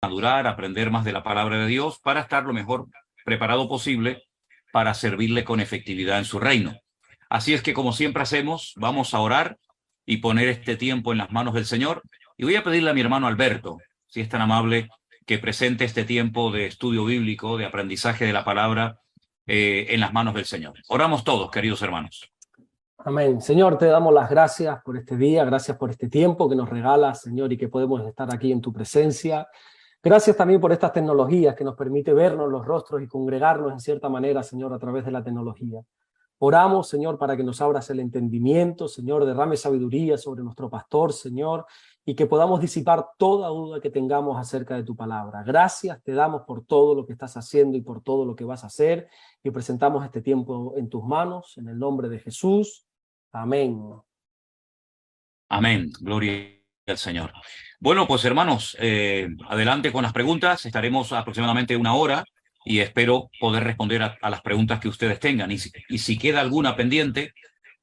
madurar, aprender más de la palabra de Dios para estar lo mejor preparado posible para servirle con efectividad en su reino. Así es que, como siempre hacemos, vamos a orar y poner este tiempo en las manos del Señor. Y voy a pedirle a mi hermano Alberto, si es tan amable, que presente este tiempo de estudio bíblico, de aprendizaje de la palabra en las manos del Señor. Oramos todos, queridos hermanos. Amén. Señor, te damos las gracias por este día, gracias por este tiempo que nos regalas, Señor, y que podemos estar aquí en tu presencia. Gracias también por estas tecnologías que nos permite vernos los rostros y congregarnos en cierta manera, Señor, a través de la tecnología. Oramos, Señor, para que nos abras el entendimiento, Señor, derrame sabiduría sobre nuestro pastor, Señor, y que podamos disipar toda duda que tengamos acerca de tu palabra. Gracias te damos por todo lo que estás haciendo y por todo lo que vas a hacer, y presentamos este tiempo en tus manos, en el nombre de Jesús. Amén. Amén. Gloria al Señor. Bueno, pues hermanos, adelante con las preguntas. Estaremos aproximadamente 1 hora y espero poder responder a las preguntas que ustedes tengan. Y si queda alguna pendiente,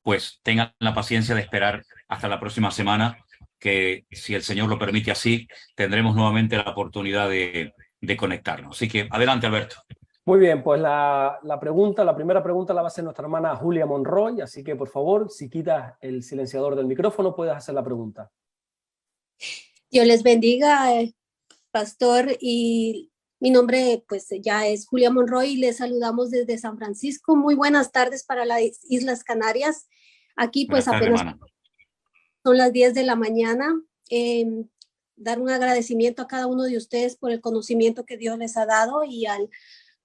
pues tengan la paciencia de esperar hasta la próxima semana, que si el Señor lo permite así, tendremos nuevamente la oportunidad de conectarnos. Así que adelante, Alberto. Muy bien, pues la primera pregunta la va a hacer nuestra hermana Julia Monroy, así que por favor, si quitas el silenciador del micrófono, puedes hacer la pregunta. Dios les bendiga, pastor, y mi nombre pues ya es Julia Monroy y les saludamos desde San Francisco. Muy buenas tardes para las Islas Canarias. Aquí pues apenas son las 10 de la mañana. Dar un agradecimiento a cada uno de ustedes por el conocimiento que Dios les ha dado, y al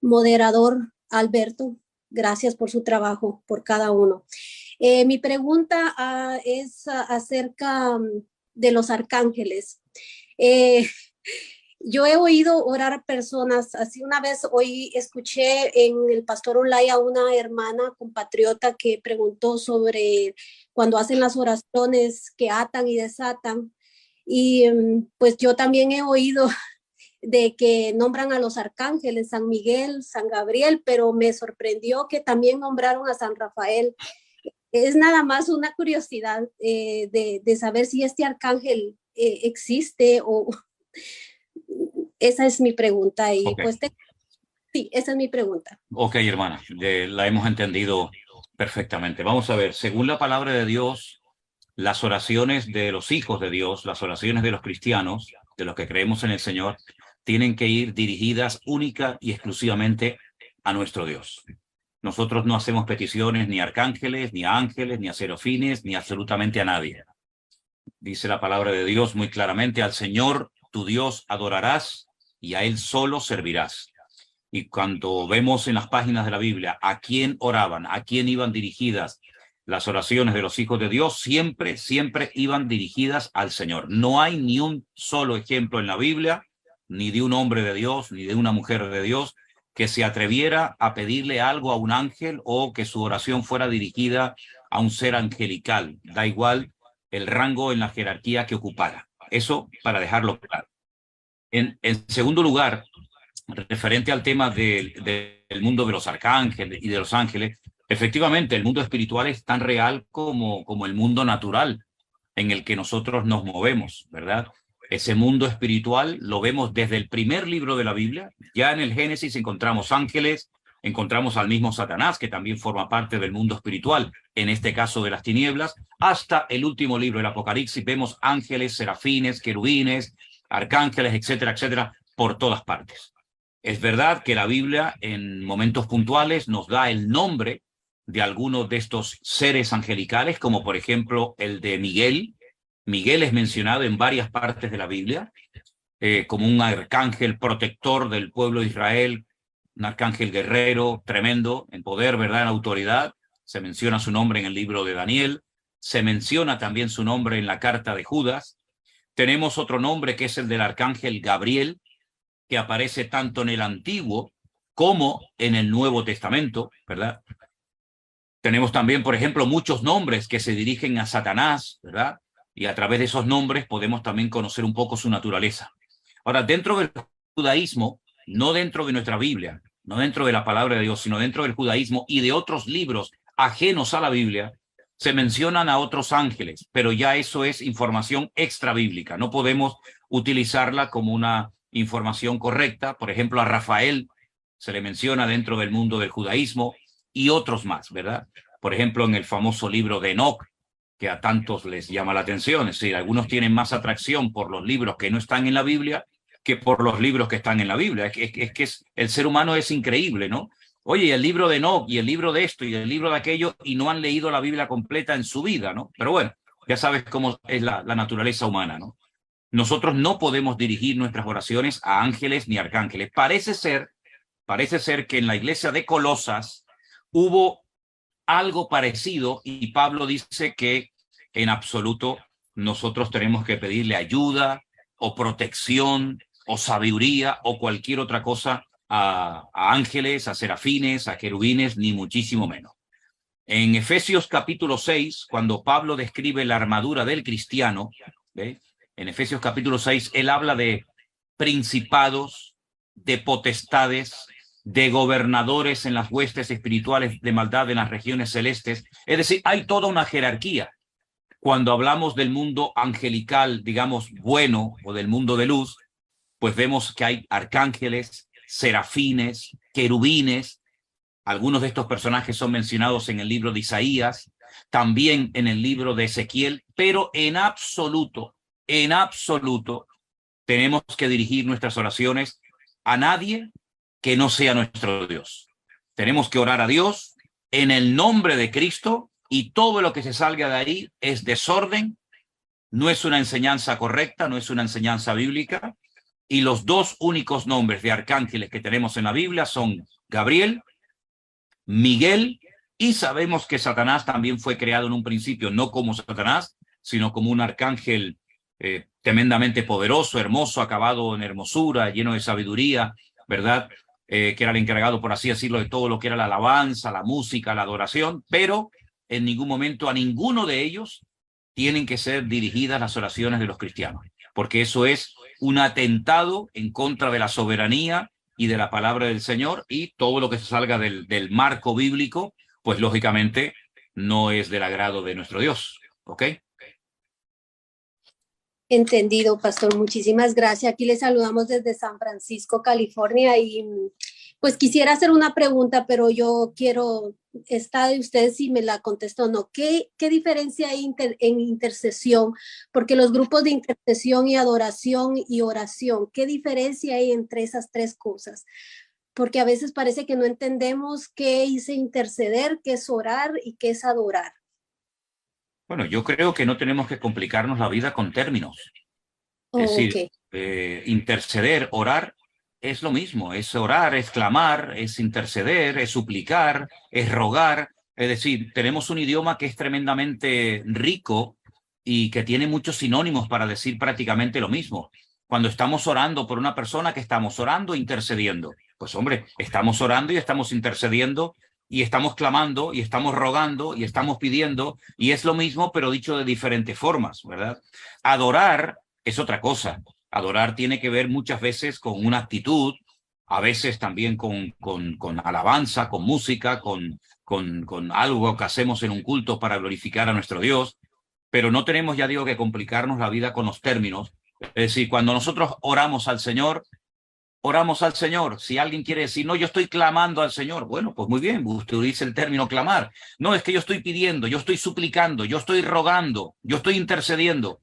moderador Alberto, gracias por su trabajo, por cada uno. Mi pregunta es acerca de los arcángeles. Yo he oído orar a personas, así una vez hoy escuché en el Pastor Online a una hermana compatriota que preguntó sobre cuando hacen las oraciones que atan y desatan, y pues yo también he oído de que nombran a los arcángeles, San Miguel, San Gabriel, pero me sorprendió que también nombraron a San Rafael. Es nada más una curiosidad de saber si este arcángel existe o... Esa es mi pregunta y okay. Pues sí, esa es mi pregunta. Ok, hermana, la hemos entendido perfectamente. Vamos a ver, según la palabra de Dios, las oraciones de los hijos de Dios, las oraciones de los cristianos, de los que creemos en el Señor, tienen que ir dirigidas única y exclusivamente a nuestro Dios. Nosotros no hacemos peticiones ni a arcángeles, ni a ángeles, ni a serafines, ni absolutamente a nadie. Dice la palabra de Dios muy claramente: al Señor tu Dios adorarás y a Él solo servirás. Y cuando vemos en las páginas de la Biblia a quién oraban, a quién iban dirigidas las oraciones de los hijos de Dios, siempre iban dirigidas al Señor. No hay ni un solo ejemplo en la Biblia, ni de un hombre de Dios, ni de una mujer de Dios, que se atreviera a pedirle algo a un ángel o que su oración fuera dirigida a un ser angelical. Da igual el rango en la jerarquía que ocupara. Eso para dejarlo claro. En segundo lugar, referente al tema del mundo de los arcángeles y de los ángeles, efectivamente el mundo espiritual es tan real como el mundo natural en el que nosotros nos movemos, ¿verdad? Ese mundo espiritual lo vemos desde el primer libro de la Biblia. Ya en el Génesis encontramos ángeles, encontramos al mismo Satanás, que también forma parte del mundo espiritual, en este caso de las tinieblas, hasta el último libro del Apocalipsis vemos ángeles, serafines, querubines, arcángeles, etcétera, etcétera, por todas partes. Es verdad que la Biblia en momentos puntuales nos da el nombre de algunos de estos seres angelicales, como por ejemplo el de Miguel. Miguel es mencionado en varias partes de la Biblia como un arcángel protector del pueblo de Israel, un arcángel guerrero, tremendo, en poder, ¿verdad?, en autoridad. Se menciona su nombre en el libro de Daniel, se menciona también su nombre en la carta de Judas. Tenemos otro nombre que es el del arcángel Gabriel, que aparece tanto en el Antiguo como en el Nuevo Testamento, ¿verdad? Tenemos también, por ejemplo, muchos nombres que se dirigen a Satanás, ¿verdad? Y a través de esos nombres podemos también conocer un poco su naturaleza. Ahora, dentro del judaísmo, no dentro de nuestra Biblia, no dentro de la palabra de Dios, sino dentro del judaísmo y de otros libros ajenos a la Biblia, se mencionan a otros ángeles, pero ya eso es información extra bíblica. No podemos utilizarla como una información correcta. Por ejemplo, a Rafael se le menciona dentro del mundo del judaísmo y otros más, ¿verdad? Por ejemplo, en el famoso libro de Enoc, que a tantos les llama la atención. Es decir, algunos tienen más atracción por los libros que no están en la Biblia que por los libros que están en la Biblia. El ser humano es increíble, ¿no? Oye, y el libro de Enoc, y el libro de esto, y el libro de aquello, y no han leído la Biblia completa en su vida, ¿no? Pero bueno, ya sabes cómo es la naturaleza humana, ¿no? Nosotros no podemos dirigir nuestras oraciones a ángeles ni arcángeles. Parece ser que en la iglesia de Colosas hubo algo parecido y Pablo dice que en absoluto nosotros tenemos que pedirle ayuda o protección o sabiduría o cualquier otra cosa a ángeles, a serafines, a querubines, ni muchísimo menos. En Efesios capítulo 6, cuando Pablo describe la armadura del cristiano, ¿ve? En Efesios capítulo 6, él habla de principados, de potestades, de gobernadores en las huestes espirituales de maldad en las regiones celestes. Es decir, hay toda una jerarquía. Cuando hablamos del mundo angelical, digamos, bueno, o del mundo de luz, pues vemos que hay arcángeles, serafines, querubines. Algunos de estos personajes son mencionados en el libro de Isaías, también en el libro de Ezequiel, pero en absoluto, tenemos que dirigir nuestras oraciones a nadie que no sea nuestro Dios. Tenemos que orar a Dios en el nombre de Cristo y todo lo que se salga de ahí es desorden, no es una enseñanza correcta, no es una enseñanza bíblica. Y los dos únicos nombres de arcángeles que tenemos en la Biblia son Gabriel, Miguel, y sabemos que Satanás también fue creado en un principio, no como Satanás, sino como un arcángel tremendamente poderoso, hermoso, acabado en hermosura, lleno de sabiduría, ¿verdad? Que era el encargado, por así decirlo, de todo lo que era la alabanza, la música, la adoración, pero en ningún momento a ninguno de ellos tienen que ser dirigidas las oraciones de los cristianos, porque eso es un atentado en contra de la soberanía y de la palabra del Señor, y todo lo que se salga del marco bíblico, pues lógicamente no es del agrado de nuestro Dios, ¿ok? Entendido, pastor. Muchísimas gracias. Aquí le saludamos desde San Francisco, California, y pues quisiera hacer una pregunta, pero yo quiero, esta de ustedes si me la contestó o no. ¿Qué diferencia hay en intercesión? Porque los grupos de intercesión y adoración y oración, ¿qué diferencia hay entre esas tres cosas? Porque a veces parece que no entendemos qué es interceder, qué es orar y qué es adorar. Bueno, yo creo que no tenemos que complicarnos la vida con términos. Es decir, interceder, orar, es lo mismo. Es orar, es clamar, es interceder, es suplicar, es rogar. Es decir, tenemos un idioma que es tremendamente rico y que tiene muchos sinónimos para decir prácticamente lo mismo. Cuando estamos orando por una persona, que estamos orando e intercediendo. Pues hombre, estamos orando y estamos intercediendo y estamos clamando y estamos rogando y estamos pidiendo, y es lo mismo pero dicho de diferentes formas, ¿verdad? Adorar es otra cosa. Adorar tiene que ver muchas veces con una actitud, a veces también con alabanza, con música, con algo que hacemos en un culto para glorificar a nuestro Dios, pero no tenemos, ya digo, que complicarnos la vida con los términos. Es decir, cuando nosotros oramos al Señor, oramos al Señor. Si alguien quiere decir, no, yo estoy clamando al Señor, bueno, pues muy bien, usted dice el término clamar. No, es que yo estoy pidiendo, yo estoy suplicando, yo estoy rogando, yo estoy intercediendo.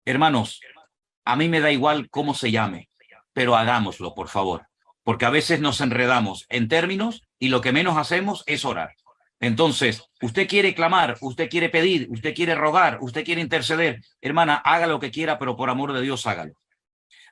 Hermanos, a mí me da igual cómo se llame, pero hagámoslo, por favor, porque a veces nos enredamos en términos y lo que menos hacemos es orar. Entonces, usted quiere clamar, usted quiere pedir, usted quiere rogar, usted quiere interceder. Hermana, haga lo que quiera, pero por amor de Dios, hágalo.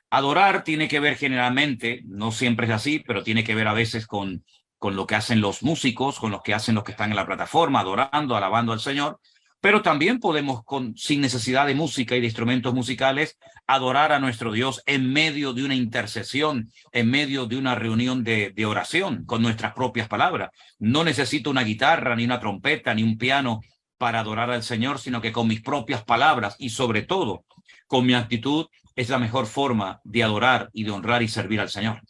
Adorar tiene que ver generalmente, no siempre es así, pero tiene que ver a veces con lo que hacen los músicos, con lo que hacen los que están en la plataforma, adorando, alabando al Señor. Pero también podemos, sin necesidad de música y de instrumentos musicales, adorar a nuestro Dios en medio de una intercesión, en medio de una reunión de oración, con nuestras propias palabras. No necesito una guitarra, ni una trompeta, ni un piano para adorar al Señor, sino que con mis propias palabras y sobre todo con mi actitud es la mejor forma de adorar y de honrar y servir al Señor.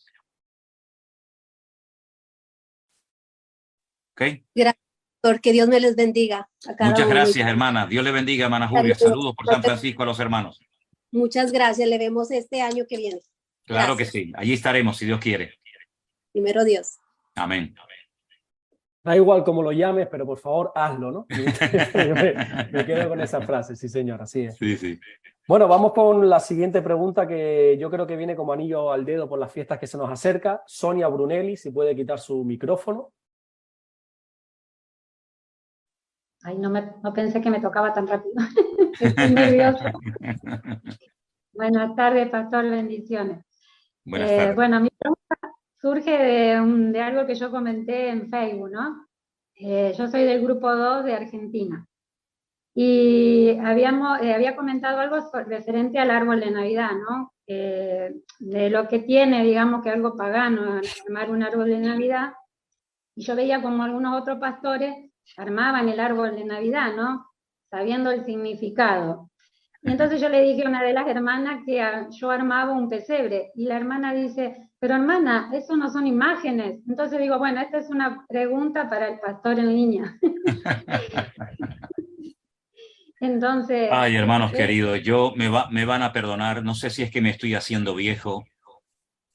¿Ok? Gracias, doctor. Que Dios me les bendiga. Muchas gracias, hermana. Dios le bendiga, hermana Julia. Saludos por San Francisco a los hermanos. Muchas gracias. Le vemos este año que viene. Claro Gracias. que sí, allí estaremos si Dios quiere. Primero Dios. Amén. Da igual cómo lo llames, pero por favor hazlo, ¿no? Me quedo con esa frase, sí señor, así es. Sí, sí. Bueno, vamos con la siguiente pregunta que yo creo que viene como anillo al dedo por las fiestas que se nos acerca. Sonia Brunelli, si puede quitar su micrófono. Ay, no pensé que me tocaba tan rápido. Estoy nerviosa. Buenas tardes, pastor, bendiciones. Buenas tardes. Bueno, mi pregunta surge de algo que yo comenté en Facebook, ¿no? Yo soy del grupo 2 de Argentina. Y había comentado algo referente al árbol de Navidad, ¿no? De lo que tiene, digamos, que algo pagano, armar un árbol de Navidad. Y yo veía como algunos otros pastores armaban el árbol de Navidad, ¿no? Sabiendo el significado. Y entonces yo le dije a una de las hermanas que yo armaba un pesebre. Y la hermana dice, pero hermana, eso no son imágenes. Entonces digo, bueno, esta es una pregunta para el pastor en línea. Entonces... Ay, hermanos queridos, me van a perdonar, no sé si es que me estoy haciendo viejo,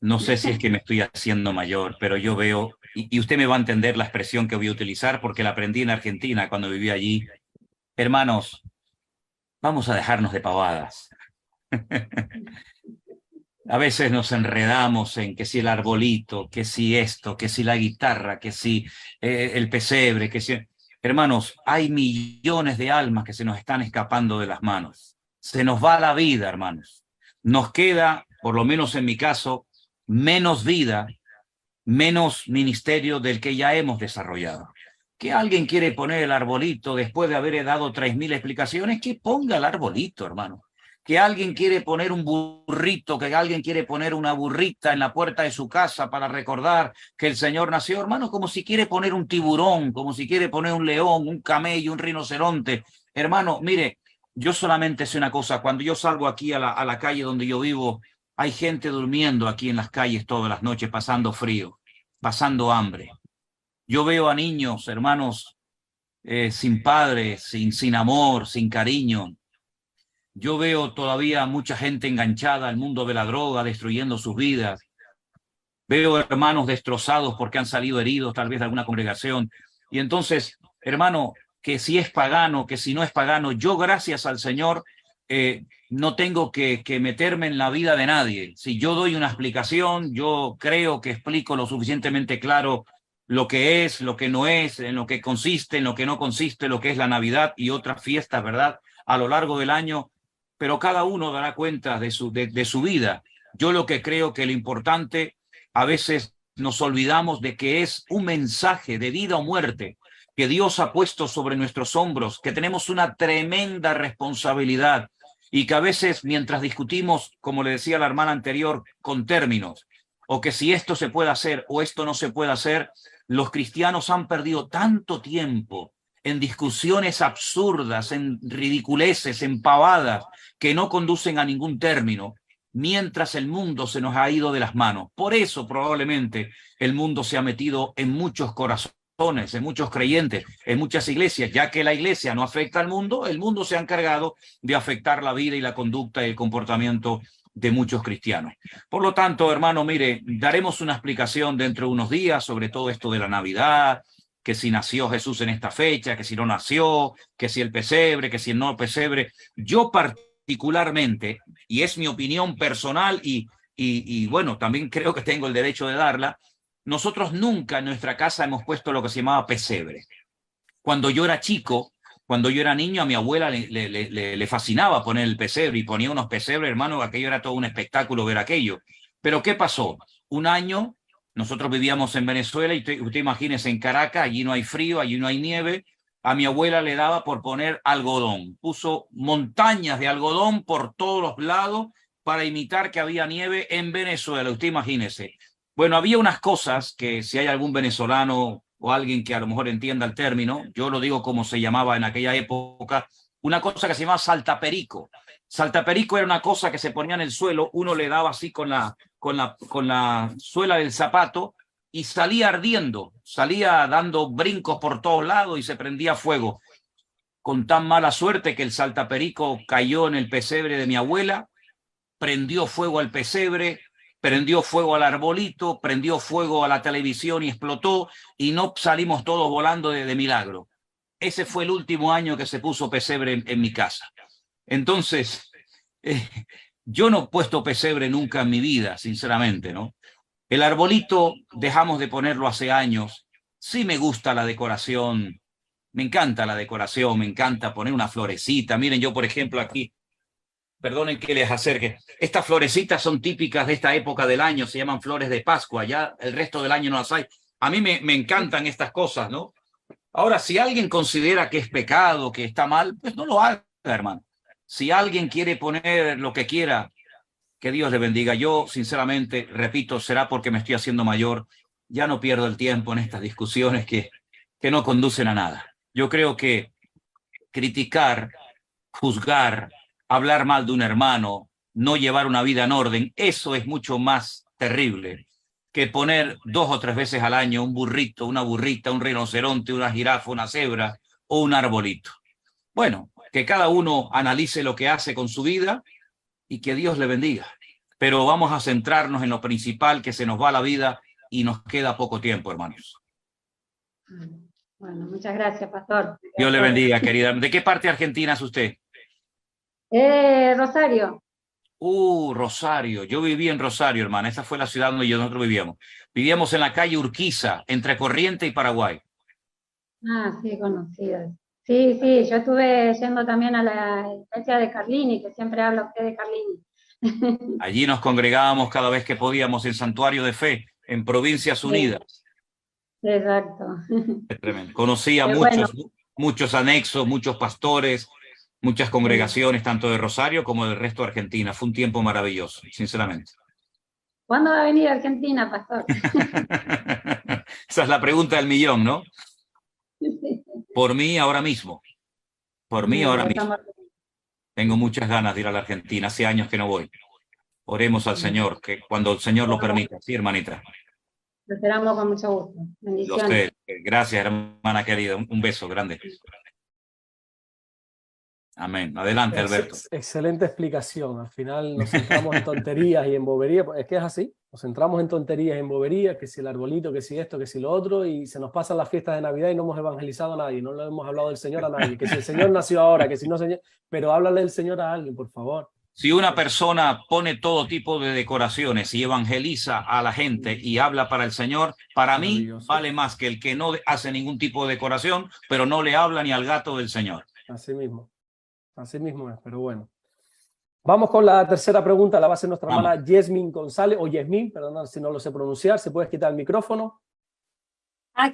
no sé si es que me estoy haciendo mayor, pero yo veo, y usted me va a entender la expresión que voy a utilizar porque la aprendí en Argentina cuando viví allí. Hermanos, vamos a dejarnos de pavadas. A veces nos enredamos en que si el arbolito, que si esto, que si la guitarra, que si el pesebre, que si... Hermanos, hay millones de almas que se nos están escapando de las manos. Se nos va la vida, hermanos. Nos queda, por lo menos en mi caso, menos vida, menos ministerio del que ya hemos desarrollado. Que alguien quiere poner el arbolito después de haber dado 3000 explicaciones, que ponga el arbolito, hermano. Que alguien quiere poner un burrito, que alguien quiere poner una burrita en la puerta de su casa para recordar que el Señor nació, hermano, como si quiere poner un tiburón, como si quiere poner un león, un camello, un rinoceronte. Hermano, mire, yo solamente sé una cosa, cuando yo salgo aquí a la calle donde yo vivo, hay gente durmiendo aquí en las calles todas las noches, pasando frío, pasando hambre. Yo veo a niños, hermanos, sin padres, sin amor, sin cariño. Yo veo todavía mucha gente enganchada al mundo de la droga, destruyendo sus vidas. Veo hermanos destrozados porque han salido heridos tal vez de alguna congregación. Y entonces, hermano, que si es pagano, que si no es pagano, yo gracias al Señor no tengo que meterme en la vida de nadie. Si yo doy una explicación, yo creo que explico lo suficientemente claro lo que es, lo que no es, en lo que consiste, en lo que no consiste, lo que es la Navidad y otras fiestas, ¿verdad?, a lo largo del año. Pero cada uno dará cuenta de su vida. Yo lo que creo que lo importante, a veces nos olvidamos de que es un mensaje de vida o muerte que Dios ha puesto sobre nuestros hombros, que tenemos una tremenda responsabilidad y que a veces mientras discutimos, como le decía la hermana anterior, con términos, o que si esto se puede hacer o esto no se puede hacer, los cristianos han perdido tanto tiempo en discusiones absurdas, en ridiculeces, en pavadas, que no conducen a ningún término, mientras el mundo se nos ha ido de las manos. Por eso probablemente el mundo se ha metido en muchos corazones, en muchos creyentes, en muchas iglesias, ya que la iglesia no afecta al mundo, el mundo se ha encargado de afectar la vida y la conducta y el comportamiento de muchos cristianos. Por lo tanto, hermano, mire, daremos una explicación dentro de unos días sobre todo esto de la Navidad, que si nació Jesús en esta fecha, que si no nació, que si el pesebre, que si el no pesebre. Yo particularmente, y es mi opinión personal y bueno, también creo que tengo el derecho de darla, nosotros nunca en nuestra casa hemos puesto lo que se llamaba pesebre. Cuando yo era chico, cuando yo era niño, a mi abuela le fascinaba poner el pesebre y ponía unos pesebres, hermano, aquello era todo un espectáculo ver aquello. Pero ¿qué pasó? Un año... Nosotros vivíamos en Venezuela y usted imagínese en Caracas, allí no hay frío, allí no hay nieve. A mi abuela le daba por poner algodón. Puso montañas de algodón por todos los lados para imitar que había nieve en Venezuela. Usted imagínese. Bueno, había unas cosas que si hay algún venezolano o alguien que a lo mejor entienda el término, yo lo digo como se llamaba en aquella época, una cosa que se llamaba saltaperico. Saltaperico era una cosa que se ponía en el suelo, uno le daba así con la suela del zapato y salía ardiendo, salía dando brincos por todos lados y se prendía fuego. Con tan mala suerte que el saltaperico cayó en el pesebre de mi abuela, prendió fuego al pesebre, prendió fuego al arbolito, prendió fuego a la televisión y explotó, y no salimos todos volando de milagro. Ese fue el último año que se puso pesebre en mi casa. Entonces, yo no he puesto pesebre nunca en mi vida, sinceramente, ¿no? El arbolito dejamos de ponerlo hace años. Sí me gusta la decoración, me encanta la decoración, me encanta poner una florecita. Miren, yo por ejemplo aquí, perdonen que les acerque, estas florecitas son típicas de esta época del año, se llaman flores de Pascua, ya el resto del año no las hay. A mí me encantan estas cosas, ¿no? Ahora, si alguien considera que es pecado, que está mal, pues no lo haga, hermano. Si alguien quiere poner lo que quiera, que Dios le bendiga. Yo, sinceramente, repito, será porque me estoy haciendo mayor. Ya no pierdo el tiempo en estas discusiones que no conducen a nada. Yo creo que criticar, juzgar, hablar mal de un hermano, no llevar una vida en orden, eso es mucho más terrible que poner 2 o 3 veces al año un burrito, una burrita, un rinoceronte, una jirafa, una cebra o un arbolito. Bueno, que cada uno analice lo que hace con su vida y que Dios le bendiga. Pero vamos a centrarnos en lo principal, que se nos va la vida y nos queda poco tiempo, hermanos. Bueno, muchas gracias, pastor. Dios le bendiga, querida. ¿De qué parte de Argentina es usted? Rosario. Rosario. Yo viví en Rosario, hermana. Esa fue la ciudad donde nosotros vivíamos. Vivíamos en la calle Urquiza, entre Corrientes y Paraguay. Ah, sí, conocida. Sí, sí, yo estuve yendo también a la iglesia de Carlini, que siempre habla usted de Carlini. Allí nos congregábamos cada vez que podíamos en Santuario de Fe, en Provincias Unidas. Exacto. Es tremendo. Conocí a muchos anexos, muchos pastores, muchas congregaciones, tanto de Rosario como del resto de Argentina. Fue un tiempo maravilloso, sinceramente. ¿Cuándo va a venir a Argentina, pastor? Esa es la pregunta del millón, ¿no? Por mí ahora mismo. Por mí ahora mismo. Tengo muchas ganas de ir a la Argentina. Hace años que no voy. Oremos al Señor, que cuando el Señor lo permita. Sí, hermanita. Lo esperamos con mucho gusto. Bendiciones. Gracias, hermana querida. Un beso grande. Amén. Adelante, Alberto. Excelente explicación. Al final nos centramos en tonterías y en boberías. Es que es así. Nos centramos en tonterías y en boberías, que si el arbolito, que si esto, que si lo otro, y se nos pasan las fiestas de Navidad y no hemos evangelizado a nadie, no le hemos hablado del Señor a nadie, que si el Señor nació ahora, que si no, Señor, pero háblale del Señor a alguien, por favor. Si una persona pone todo tipo de decoraciones y evangeliza a la gente y habla para el Señor, para mí vale más que el que no hace ningún tipo de decoración, pero no le habla ni al gato del Señor. Así mismo es, pero bueno. Vamos con la tercera pregunta, la va a hacer nuestra hermana Yasmín González, o Yasmín, perdón si no lo sé pronunciar. ¿Se puede quitar el micrófono?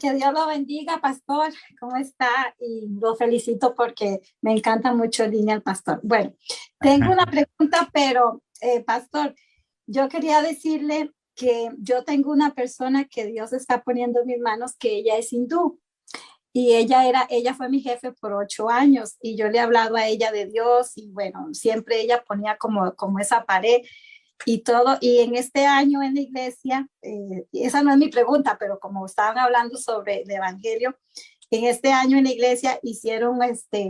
Que Dios lo bendiga, pastor. ¿Cómo está? Y lo felicito porque me encanta mucho Línea al Pastor. Bueno, tengo una pregunta, pero pastor, yo quería decirle que yo tengo una persona que Dios está poniendo en mis manos, que ella es hindú. Y ella fue mi jefe por 8 años y yo le he hablado a ella de Dios y bueno, siempre ella ponía como esa pared y todo. Y en este año en la iglesia, esa no es mi pregunta, pero como estaban hablando sobre el evangelio, en este año en la iglesia hicieron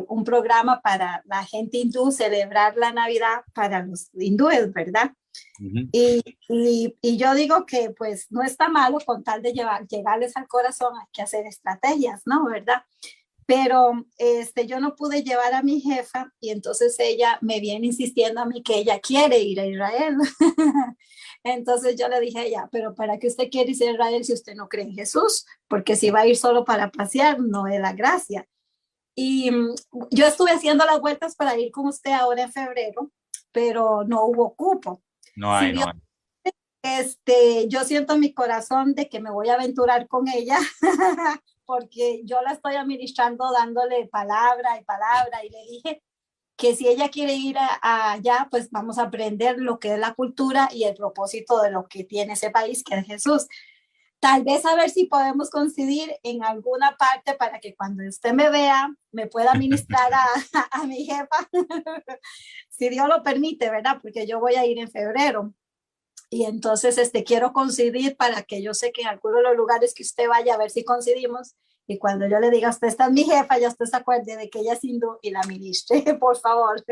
un programa para la gente hindú, celebrar la Navidad para los hindúes, ¿verdad? Uh-huh. Y yo digo que pues no está malo con tal de llegarles al corazón, hay que hacer estrategias, ¿no? ¿Verdad? Pero yo no pude llevar a mi jefa y entonces ella me viene insistiendo a mí que ella quiere ir a Israel. Entonces yo le dije a ella, pero ¿para qué usted quiere ir a Israel si usted no cree en Jesús? Porque si va a ir solo para pasear, no es la gracia. Y yo estuve haciendo las vueltas para ir con usted ahora en febrero, pero no hubo cupo. No hay, si no hay. Yo siento en mi corazón de que me voy a aventurar con ella porque yo la estoy administrando dándole palabra y le dije que si ella quiere ir allá, pues vamos a aprender lo que es la cultura y el propósito de lo que tiene ese país, que es Jesús. Tal vez a ver si podemos coincidir en alguna parte para que cuando usted me vea, me pueda ministrar a mi jefa, si Dios lo permite, ¿verdad? Porque yo voy a ir en febrero. Y entonces quiero coincidir para que yo sé que en alguno de los lugares que usted vaya a ver si coincidimos Y cuando yo le diga, usted está mi jefa, ya usted se acuerde de que ella es hindú y la ministre, por favor.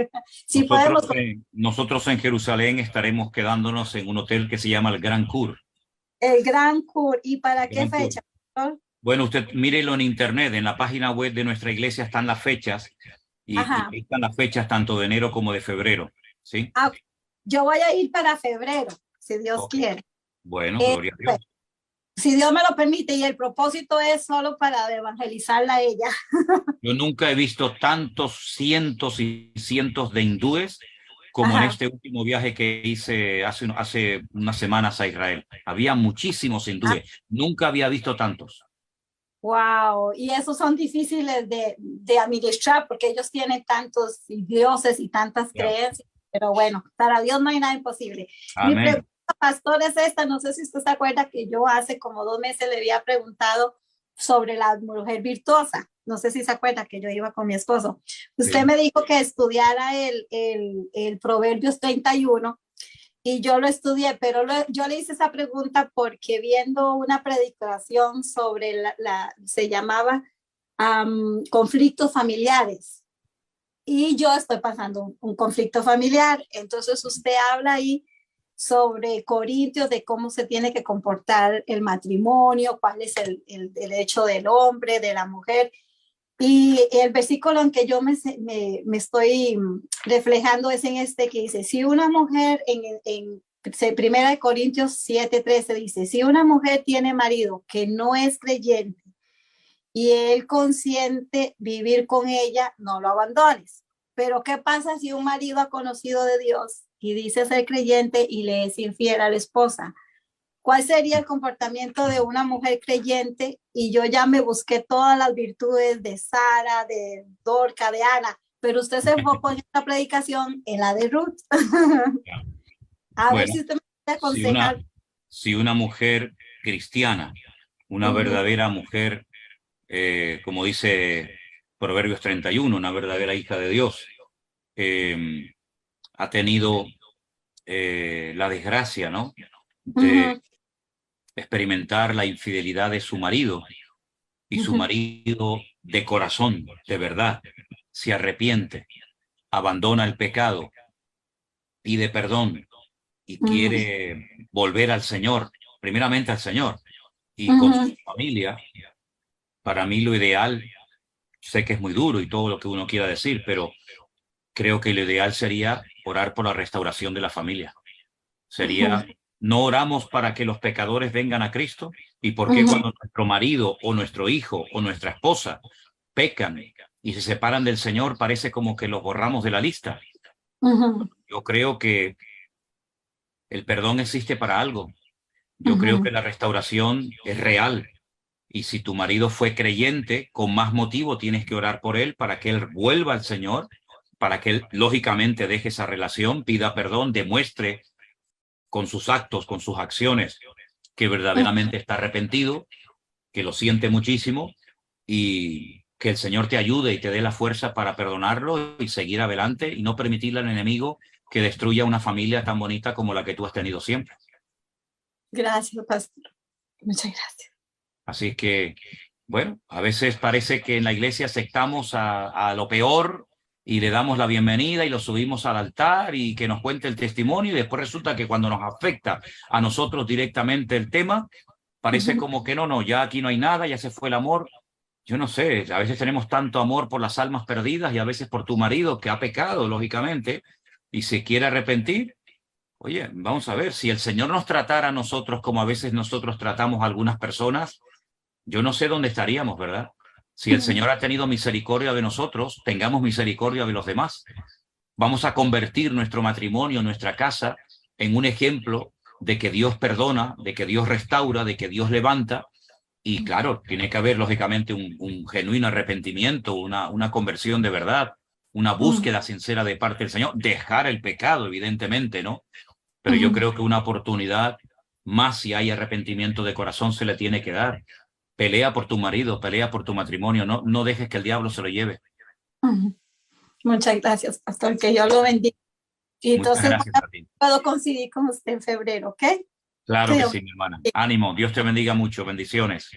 Si podemos. Nosotros en Jerusalén estaremos quedándonos en un hotel que se llama el Gran Cur. El Gran Cur. ¿Y para qué Gran Cur. fecha? Bueno, usted mírelo en internet, en la página web de nuestra iglesia están las fechas y están las fechas tanto de enero como de febrero, ¿sí? Yo voy a ir para febrero, si Dios quiere. Bueno, gloria a Dios. Si Dios me lo permite, y el propósito es solo para evangelizarla a ella. Yo nunca he visto tantos cientos y cientos de hindúes como en este último viaje que hice hace unas semanas a Israel. Había muchísimos hindúes. Nunca había visto tantos. Wow, y esos son difíciles de administrar porque ellos tienen tantos dioses y tantas creencias, pero bueno, para Dios no hay nada imposible. Amén. Mi pregunta, pastor, es esta, no sé si usted se acuerda que yo hace como 2 meses le había preguntado sobre la mujer virtuosa, no sé si se acuerda que yo iba con mi esposo. Usted me dijo que estudiara el Proverbios 31, y yo lo estudié, pero yo le hice esa pregunta porque viendo una predicación sobre se llamaba conflictos familiares. Y yo estoy pasando un conflicto familiar. Entonces usted habla ahí sobre Corintios, de cómo se tiene que comportar el matrimonio, cuál es el derecho del hombre, de la mujer. Y el versículo en que yo me estoy reflejando es en este que dice, si una mujer, en 1 Corintios 7:13 dice, si una mujer tiene marido que no es creyente y él consiente vivir con ella, no lo abandones. Pero ¿qué pasa si un marido ha conocido de Dios y dice ser creyente y le es infiel a la esposa? ¿Cuál sería el comportamiento de una mujer creyente? Y yo ya me busqué todas las virtudes de Sara, de Dorca, de Ana, pero usted se enfocó en esta predicación en la de Ruth. A ver si usted me puede aconsejar. Si una mujer cristiana, una verdadera mujer, como dice Proverbios 31, una verdadera hija de Dios, ha tenido la desgracia, ¿no?, de experimentar la infidelidad de su marido, y su marido de corazón, de verdad, se arrepiente, abandona el pecado, pide perdón y quiere volver al Señor, primeramente al Señor, y con su familia. Para mí lo ideal, sé que es muy duro y todo lo que uno quiera decir, pero creo que lo ideal sería orar por la restauración de la familia. Sería, no oramos para que los pecadores vengan a Cristo. ¿Y por qué cuando nuestro marido o nuestro hijo o nuestra esposa pecan y se separan del Señor parece como que los borramos de la lista? Yo creo que el perdón existe para algo. Yo creo que la restauración es real. Y si tu marido fue creyente, con más motivo tienes que orar por él para que él vuelva al Señor, para que él lógicamente deje esa relación, pida perdón, demuestre con sus actos, con sus acciones, que verdaderamente está arrepentido, que lo siente muchísimo, y que el Señor te ayude y te dé la fuerza para perdonarlo y seguir adelante y no permitirle al enemigo que destruya una familia tan bonita como la que tú has tenido siempre. Gracias, pastor. Muchas gracias. Así que, bueno, a veces parece que en la iglesia aceptamos a lo peor y le damos la bienvenida y lo subimos al altar y que nos cuente el testimonio, y después resulta que cuando nos afecta a nosotros directamente el tema, parece como que no, ya aquí no hay nada, ya se fue el amor. Yo no sé, a veces tenemos tanto amor por las almas perdidas y a veces por tu marido que ha pecado, lógicamente, y se quiere arrepentir. Oye, vamos a ver, si el Señor nos tratara a nosotros como a veces nosotros tratamos a algunas personas, yo no sé dónde estaríamos, ¿verdad? Si el Señor ha tenido misericordia de nosotros, tengamos misericordia de los demás. Vamos a convertir nuestro matrimonio, nuestra casa, en un ejemplo de que Dios perdona, de que Dios restaura, de que Dios levanta. Y claro, tiene que haber lógicamente un genuino arrepentimiento, una conversión de verdad, una búsqueda sincera de parte del Señor, dejar el pecado, evidentemente, ¿no? Pero yo creo que una oportunidad más, si hay arrepentimiento de corazón, se le tiene que dar. Pelea por tu marido, pelea por tu matrimonio, no dejes que el diablo se lo lleve. Muchas gracias, pastor, que Dios lo bendiga. Y entonces a ti. Puedo coincidir con usted en febrero, ¿ok? Claro que sí, mi hermana. Ánimo, Dios te bendiga mucho, bendiciones.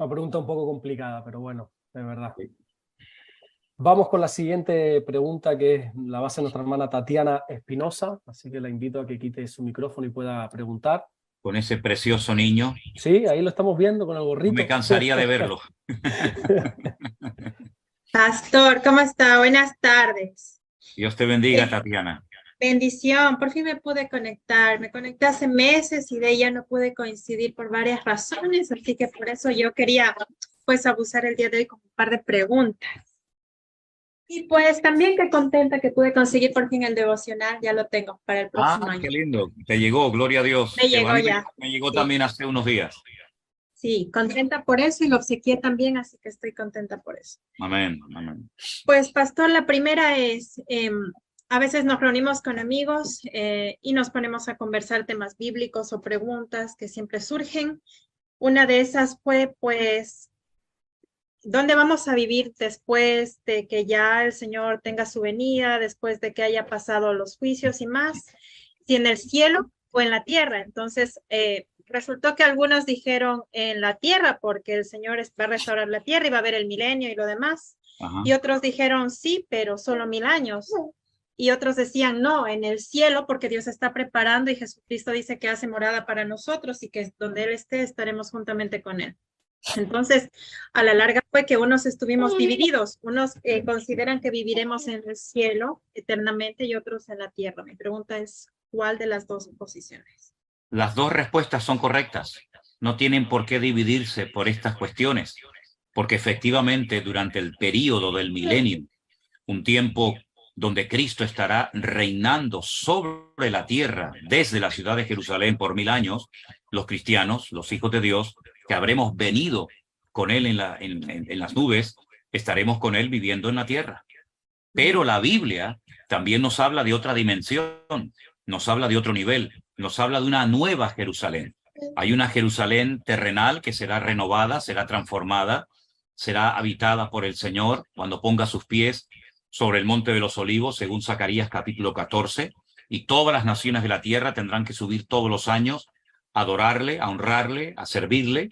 Una pregunta un poco complicada, pero bueno, de verdad. Vamos con la siguiente pregunta, que la va a hacer nuestra hermana Tatiana Espinosa, así que la invito a que quite su micrófono y pueda preguntar. Con ese precioso niño. Sí, ahí lo estamos viendo con el No gorrito. me cansaría de verlo. Pastor, ¿cómo está? Buenas tardes. Dios te bendiga, Tatiana. Bendición, por fin me pude conectar. Me conecté hace meses y de ahí ya no pude coincidir por varias razones, así que por eso yo quería pues abusar el día de hoy con un par de preguntas. Y pues también que contenta que pude conseguir por fin el devocional, ya lo tengo para el próximo año. Qué lindo. Te llegó, gloria a Dios. Me llegó ya. Me llegó Sí. también hace unos días. Sí, contenta por eso y lo obsequié también, así que estoy contenta por eso. Amén, amén. Pues, pastor, la primera es, a veces nos reunimos con amigos y nos ponemos a conversar temas bíblicos o preguntas que siempre surgen. Una de esas fue, pues, ¿dónde vamos a vivir después de que ya el Señor tenga su venida, después de que haya pasado los juicios y más? Si en el cielo o en la tierra. Entonces, resultó que algunos dijeron en la tierra, porque el Señor va a restaurar la tierra y va a haber el milenio y lo demás. Ajá. Y otros dijeron sí, pero solo 1000 años. Y otros decían no, en el cielo, porque Dios está preparando y Jesucristo dice que hace morada para nosotros y que donde Él esté estaremos juntamente con Él. Entonces, a la larga fue que unos estuvimos divididos. Unos consideran que viviremos en el cielo eternamente y otros en la tierra. Mi pregunta es, ¿cuál de las dos posiciones? Las dos respuestas son correctas. No tienen por qué dividirse por estas cuestiones, porque efectivamente durante el período del milenio, un tiempo donde Cristo estará reinando sobre la tierra desde la ciudad de Jerusalén por 1000 años, los cristianos, los hijos de Dios, que habremos venido con Él en las nubes, estaremos con Él viviendo en la tierra. Pero la Biblia también nos habla de otra dimensión, nos habla de otro nivel, nos habla de una nueva Jerusalén. Hay una Jerusalén terrenal que será renovada, será transformada, será habitada por el Señor cuando ponga sus pies sobre el Monte de los Olivos, según Zacarías capítulo 14, y todas las naciones de la tierra tendrán que subir todos los años a adorarle, a honrarle, a servirle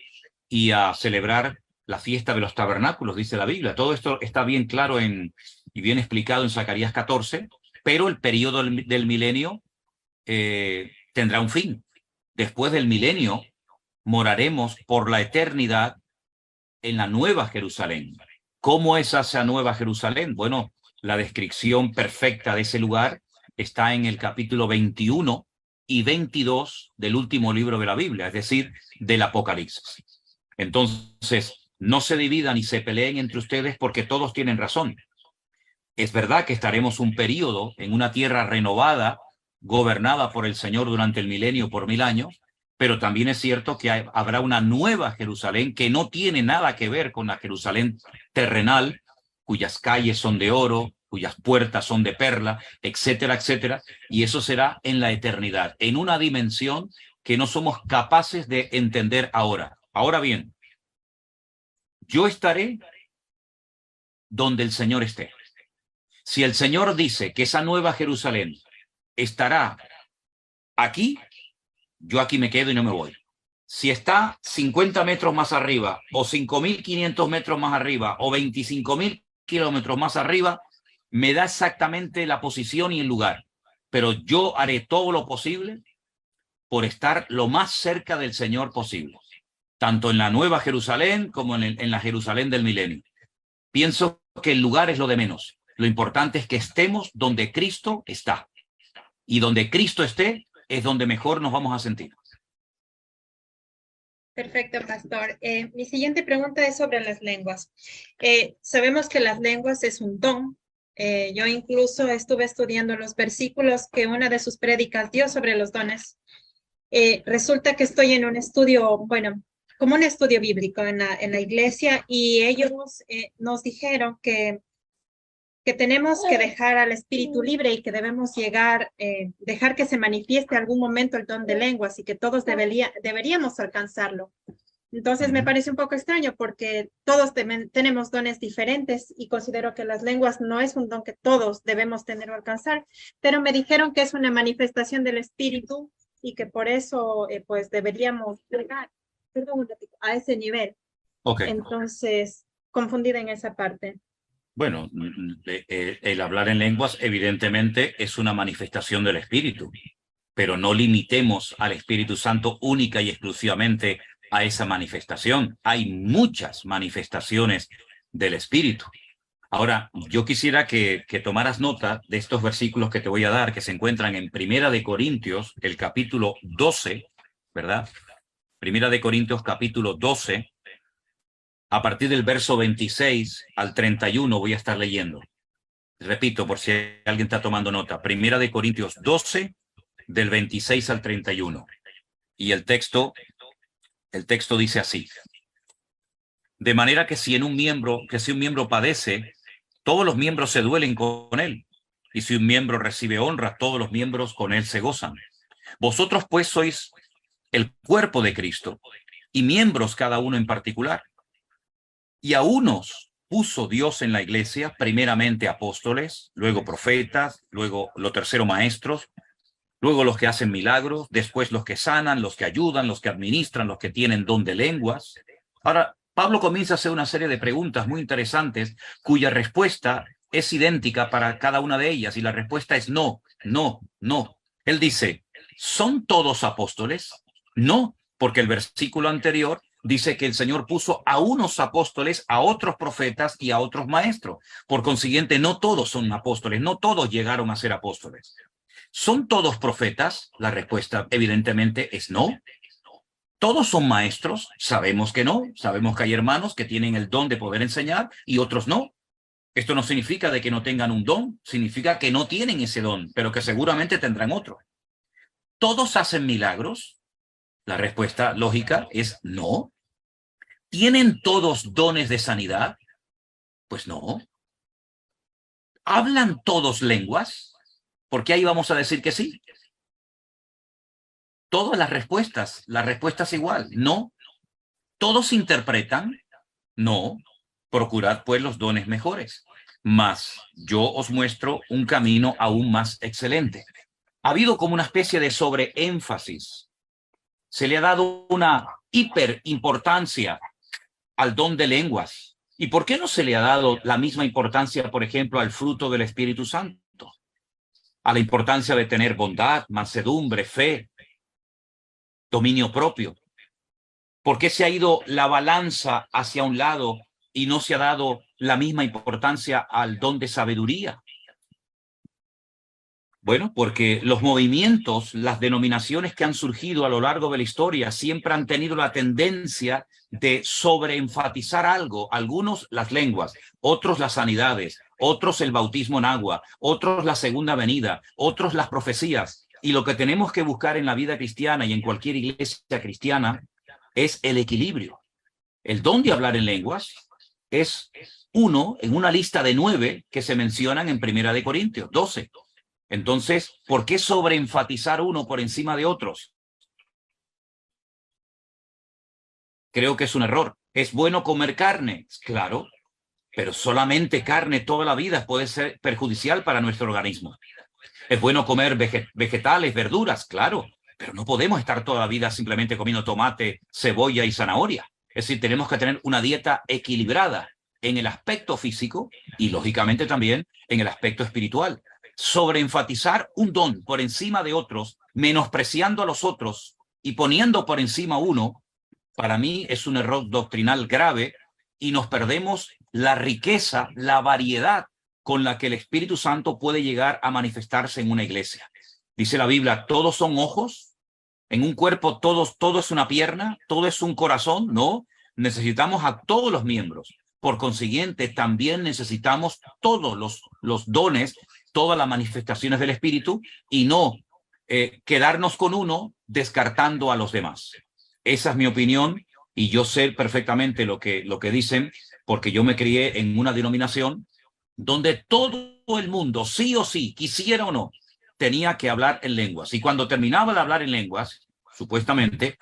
y a celebrar la fiesta de los tabernáculos, dice la Biblia. Todo esto está bien claro y bien explicado en Zacarías 14, pero el periodo del milenio tendrá un fin. Después del milenio moraremos por la eternidad en la nueva Jerusalén. ¿Cómo es esa nueva Jerusalén? Bueno, la descripción perfecta de ese lugar está en el capítulo 21 y 22 del último libro de la Biblia, es decir, del Apocalipsis. Entonces, no se dividan y se peleen entre ustedes porque todos tienen razón. Es verdad que estaremos un periodo en una tierra renovada, gobernada por el Señor durante el milenio por 1000 años, pero también es cierto que habrá una nueva Jerusalén que no tiene nada que ver con la Jerusalén terrenal, cuyas calles son de oro, cuyas puertas son de perla, etcétera, etcétera, y eso será en la eternidad, en una dimensión que no somos capaces de entender ahora. Ahora bien, yo estaré donde el Señor esté. Si el Señor dice que esa nueva Jerusalén estará aquí, yo aquí me quedo y no me voy. Si está 50 metros más arriba, o 5.500 metros más arriba, o 25.000 kilómetros más arriba, me da exactamente la posición y el lugar. Pero yo haré todo lo posible por estar lo más cerca del Señor posible, tanto en la Nueva Jerusalén como en la Jerusalén del milenio. Pienso que el lugar es lo de menos. Lo importante es que estemos donde Cristo está. Y donde Cristo esté es donde mejor nos vamos a sentir. Perfecto, pastor. Mi siguiente pregunta es sobre las lenguas. Sabemos que las lenguas es un don. Yo incluso estuve estudiando los versículos que una de sus prédicas dio sobre los dones. Resulta que estoy en un estudio, bueno, como un estudio bíblico en la iglesia, y ellos nos dijeron que tenemos que dejar al espíritu libre y que debemos dejar que se manifieste algún momento el don de lenguas y que todos deberíamos alcanzarlo. Entonces me parece un poco extraño porque todos tenemos dones diferentes y considero que las lenguas no es un don que todos debemos tener o alcanzar, pero me dijeron que es una manifestación del espíritu y que por eso pues deberíamos llegar, a ese nivel. Ok. Entonces, confundida en esa parte. Bueno, el hablar en lenguas evidentemente es una manifestación del Espíritu, pero no limitemos al Espíritu Santo única y exclusivamente a esa manifestación. Hay muchas manifestaciones del Espíritu. Ahora, yo quisiera que tomaras nota de estos versículos que te voy a dar, que se encuentran en Primera de Corintios, el capítulo 12, ¿verdad? Primera de Corintios, capítulo 12, a partir del verso 26 al 31 voy a estar leyendo. Repito, por si alguien está tomando nota. Primera de Corintios 12, del 26 al 31. Y el texto dice así: de manera que si un miembro padece, todos los miembros se duelen con él. Y si un miembro recibe honra, todos los miembros con él se gozan. Vosotros pues sois el cuerpo de Cristo, y miembros cada uno en particular. Y a unos puso Dios en la iglesia, primeramente apóstoles, luego profetas, luego lo tercero maestros, luego los que hacen milagros, después los que sanan, los que ayudan, los que administran, los que tienen don de lenguas. Ahora, Pablo comienza a hacer una serie de preguntas muy interesantes cuya respuesta es idéntica para cada una de ellas, y la respuesta es no, no, no. Él dice, ¿son todos apóstoles? No, porque el versículo anterior dice que el Señor puso a unos apóstoles, a otros profetas y a otros maestros. Por consiguiente, no todos son apóstoles, no todos llegaron a ser apóstoles. ¿Son todos profetas? La respuesta evidentemente es no. ¿Todos son maestros? Sabemos que no. Sabemos que hay hermanos que tienen el don de poder enseñar y otros no. Esto no significa de que no tengan un don, significa que no tienen ese don, pero que seguramente tendrán otro. ¿Todos hacen milagros? La respuesta lógica es no. ¿Tienen todos dones de sanidad? Pues no. ¿Hablan todos lenguas? Porque ahí vamos a decir que sí. Todas la respuesta es igual, no. ¿Todos interpretan? No. Procurad pues los dones mejores. Mas yo os muestro un camino aún más excelente. Ha habido como una especie de sobreénfasis. Se le ha dado una hiperimportancia al don de lenguas. ¿Y por qué no se le ha dado la misma importancia, por ejemplo, al fruto del Espíritu Santo? A la importancia de tener bondad, mansedumbre, fe, dominio propio. ¿Por qué se ha ido la balanza hacia un lado y no se ha dado la misma importancia al don de sabiduría? Bueno, porque los movimientos, las denominaciones que han surgido a lo largo de la historia siempre han tenido la tendencia de sobreenfatizar algo. Algunos las lenguas, otros las sanidades, otros el bautismo en agua, otros la segunda venida, otros las profecías. Y lo que tenemos que buscar en la vida cristiana y en cualquier iglesia cristiana es el equilibrio. El don de hablar en lenguas es uno en una lista de 9 que se mencionan en Primera de Corintios 12. Entonces, ¿por qué sobreenfatizar uno por encima de otros? Creo que es un error. ¿Es bueno comer carne? Claro, pero solamente carne toda la vida puede ser perjudicial para nuestro organismo. ¿Es bueno comer vegetales, verduras? Claro, pero no podemos estar toda la vida simplemente comiendo tomate, cebolla y zanahoria. Es decir, tenemos que tener una dieta equilibrada en el aspecto físico y, lógicamente, también en el aspecto espiritual. Sobreenfatizar un don por encima de otros, menospreciando a los otros y poniendo por encima uno, para mí es un error doctrinal grave y nos perdemos la riqueza, la variedad con la que el Espíritu Santo puede llegar a manifestarse en una iglesia. Dice la Biblia, todos son ojos, en un cuerpo todo es una pierna, todo es un corazón. No, necesitamos a todos los miembros. Por consiguiente, también necesitamos todos los dones, todas las manifestaciones del Espíritu, y no quedarnos con uno descartando a los demás. Esa es mi opinión, y yo sé perfectamente lo que dicen, porque yo me crié en una denominación donde todo el mundo, sí o sí, quisiera o no, tenía que hablar en lenguas. Y cuando terminaba de hablar en lenguas, supuestamente,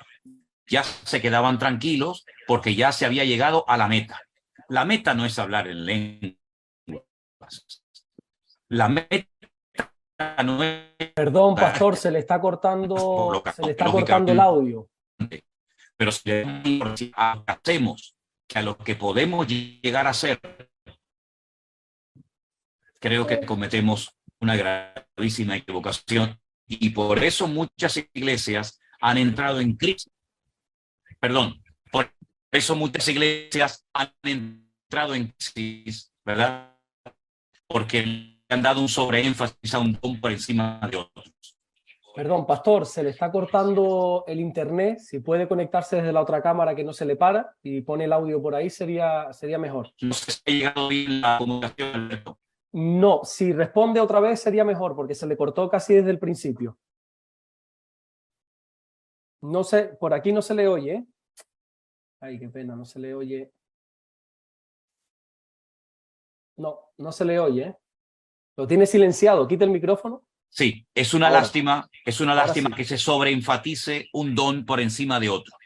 ya se quedaban tranquilos porque ya se había llegado a la meta. La meta no es hablar en lenguas. La meta no es... Perdón, pastor, se le está cortando el audio. Pero si hacemos, a lo que podemos llegar a ser, creo que cometemos una gravísima equivocación y por eso muchas iglesias han entrado en crisis. Perdón, por eso muchas iglesias han entrado en crisis, ¿verdad? Porque le han dado un sobreénfasis a un don por encima de otros. Perdón, pastor, se le está cortando el internet. Si puede conectarse desde la otra cámara que no se le para y pone el audio por ahí, sería mejor. No sé si ha llegado bien la comunicación, Alberto. No, si responde otra vez sería mejor porque se le cortó casi desde el principio. No sé, por aquí no se le oye, ¿eh? Ay, qué pena, no se le oye. No se le oye, ¿eh? Lo tiene silenciado, quita el micrófono. Sí, es una Ahora. lástima Sí. que se sobreenfatice un don por encima de otro.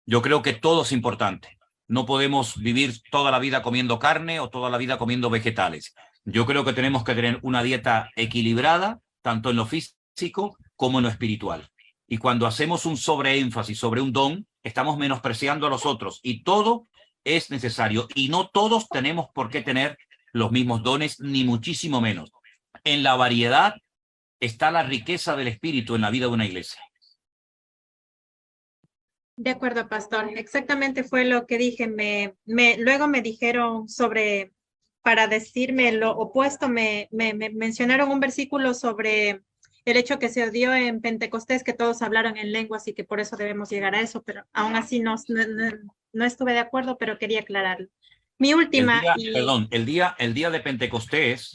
Yo creo que todo es importante. No podemos vivir toda la vida comiendo carne o toda la vida comiendo vegetales. Yo creo que tenemos que tener una dieta equilibrada, tanto en lo físico como en lo espiritual. Y cuando hacemos un sobreénfasis sobre un don, estamos menospreciando a los otros. Y todo es necesario. Y no todos tenemos por qué tener los mismos dones, ni muchísimo menos. En la variedad está la riqueza del espíritu en la vida de una iglesia. De acuerdo, pastor. Exactamente fue lo que dije. Luego me dijeron sobre, para decirme lo opuesto, me mencionaron un versículo sobre el hecho que se dio en Pentecostés, que todos hablaron en lenguas y que por eso debemos llegar a eso, pero aún así no estuve de acuerdo, pero quería aclararlo. Mi última... El día de Pentecostés,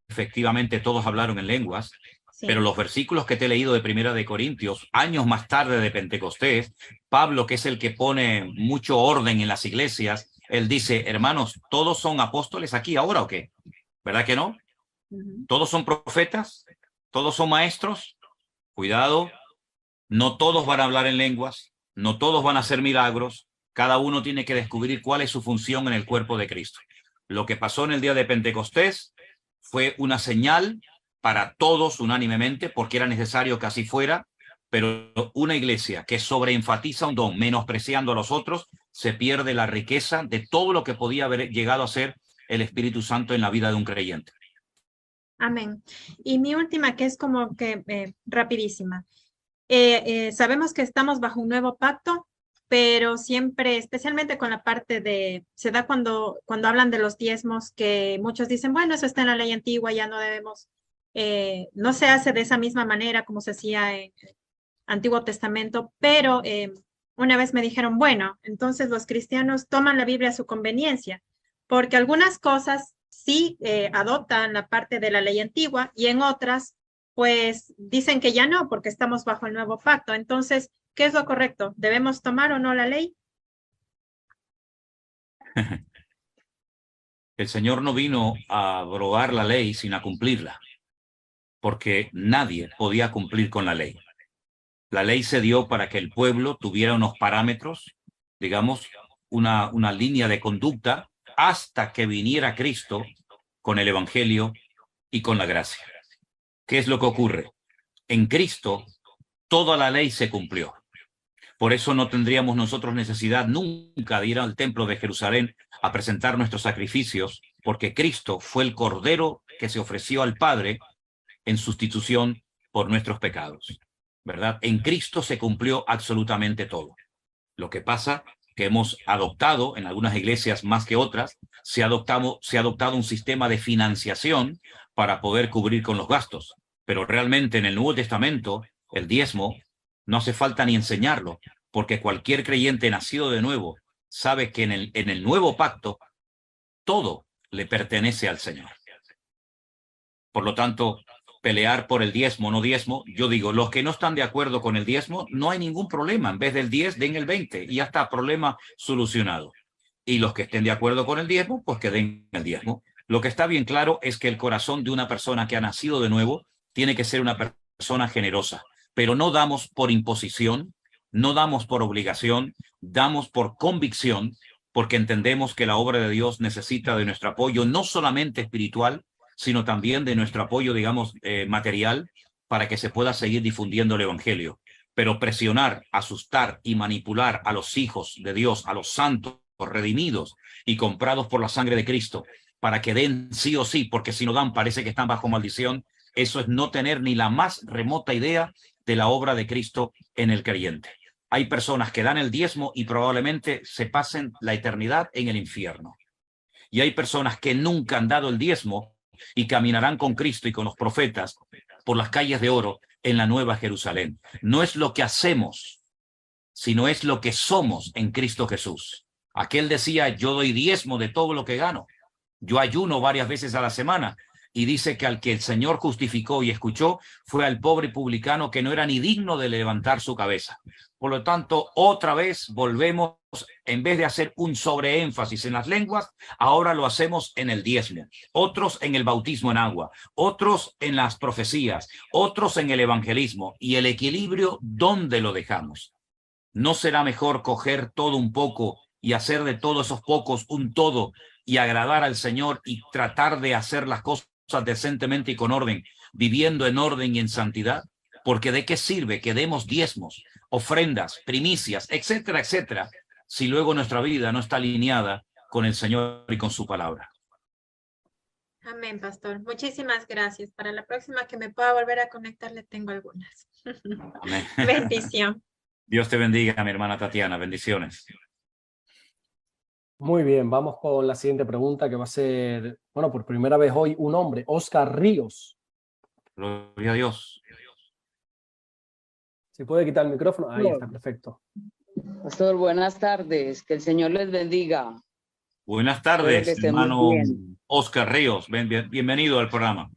efectivamente todos hablaron en lenguas, sí. Pero los versículos que te he leído de Primera de Corintios, años más tarde de Pentecostés, Pablo, que es el que pone mucho orden en las iglesias, él dice, hermanos, ¿todos son apóstoles aquí ahora o qué? ¿Verdad que no? ¿Todos son profetas? ¿Todos son maestros? Cuidado, no todos van a hablar en lenguas, no todos van a hacer milagros. Cada uno tiene que descubrir cuál es su función en el cuerpo de Cristo. Lo que pasó en el día de Pentecostés fue una señal para todos unánimemente, porque era necesario que así fuera, pero una iglesia que sobreenfatiza un don, menospreciando a los otros, se pierde la riqueza de todo lo que podía haber llegado a ser el Espíritu Santo en la vida de un creyente. Amén. Y mi última, que es como que rapidísima. Sabemos que estamos bajo un nuevo pacto, pero siempre, especialmente con la parte de, se da cuando hablan de los diezmos, que muchos dicen, bueno, eso está en la ley antigua, ya no debemos, no se hace de esa misma manera como se hacía en el Antiguo Testamento, pero una vez me dijeron, bueno, entonces los cristianos toman la Biblia a su conveniencia, porque algunas cosas sí adoptan la parte de la ley antigua y en otras, pues dicen que ya no, porque estamos bajo el nuevo pacto. Entonces, ¿qué es lo correcto? ¿Debemos tomar o no la ley? El Señor no vino a abrogar la ley sino a cumplirla, porque nadie podía cumplir con la ley. La ley se dio para que el pueblo tuviera unos parámetros, digamos, una línea de conducta, hasta que viniera Cristo con el Evangelio y con la gracia. ¿Qué es lo que ocurre? En Cristo, toda la ley se cumplió. Por eso no tendríamos nosotros necesidad nunca de ir al templo de Jerusalén a presentar nuestros sacrificios, porque Cristo fue el Cordero que se ofreció al Padre en sustitución por nuestros pecados, ¿verdad? En Cristo se cumplió absolutamente todo. Lo que pasa que hemos adoptado, en algunas iglesias más que otras, se ha adoptado un sistema de financiación para poder cubrir con los gastos. Pero realmente en el Nuevo Testamento, el diezmo, no hace falta ni enseñarlo, porque cualquier creyente nacido de nuevo sabe que en el nuevo pacto todo le pertenece al Señor. Por lo tanto, pelear por el diezmo, no diezmo, yo digo, los que no están de acuerdo con el diezmo, no hay ningún problema. En vez del 10, den el 20 y ya está, problema solucionado. Y los que estén de acuerdo con el diezmo, pues que den el diezmo. Lo que está bien claro es que el corazón de una persona que ha nacido de nuevo tiene que ser una persona generosa, pero no damos por imposición, no damos por obligación, damos por convicción, porque entendemos que la obra de Dios necesita de nuestro apoyo, no solamente espiritual, sino también de nuestro apoyo, digamos, material, para que se pueda seguir difundiendo el Evangelio. Pero presionar, asustar y manipular a los hijos de Dios, a los santos redimidos y comprados por la sangre de Cristo, para que den sí o sí, porque si no dan parece que están bajo maldición. Eso es no tener ni la más remota idea de la obra de Cristo en el creyente. Hay personas que dan el diezmo y probablemente se pasen la eternidad en el infierno. Y hay personas que nunca han dado el diezmo y caminarán con Cristo y con los profetas por las calles de oro en la Nueva Jerusalén. No es lo que hacemos, sino es lo que somos en Cristo Jesús. Aquel decía, yo doy diezmo de todo lo que gano. Yo ayuno varias veces a la semana. Y dice que al que el Señor justificó y escuchó fue al pobre publicano que no era ni digno de levantar su cabeza. Por lo tanto, otra vez volvemos, en vez de hacer un sobreénfasis en las lenguas, ahora lo hacemos en el diezmo, otros en el bautismo en agua, otros en las profecías, otros en el evangelismo. Y el equilibrio, ¿dónde lo dejamos? ¿No será mejor coger todo un poco y hacer de todos esos pocos un todo y agradar al Señor y tratar de hacer las cosas decentemente y con orden, viviendo en orden y en santidad? Porque ¿de qué sirve que demos diezmos, ofrendas, primicias, etcétera, etcétera, si luego nuestra vida no está alineada con el Señor y con su palabra? Amén, pastor. Muchísimas gracias. Para la próxima que me pueda volver a conectar, le tengo algunas. Amén. Bendición. Dios te bendiga, mi hermana Tatiana. Bendiciones. Muy bien, vamos con la siguiente pregunta que va a ser, bueno, por primera vez hoy un hombre, Oscar Ríos. Gloria a Dios. ¿Se puede quitar el micrófono? Ahí está, perfecto. Pastor, buenas tardes. Que el Señor les bendiga. Buenas Espero que tardes, estén hermano muy bien. Oscar Ríos. Bienvenido al programa.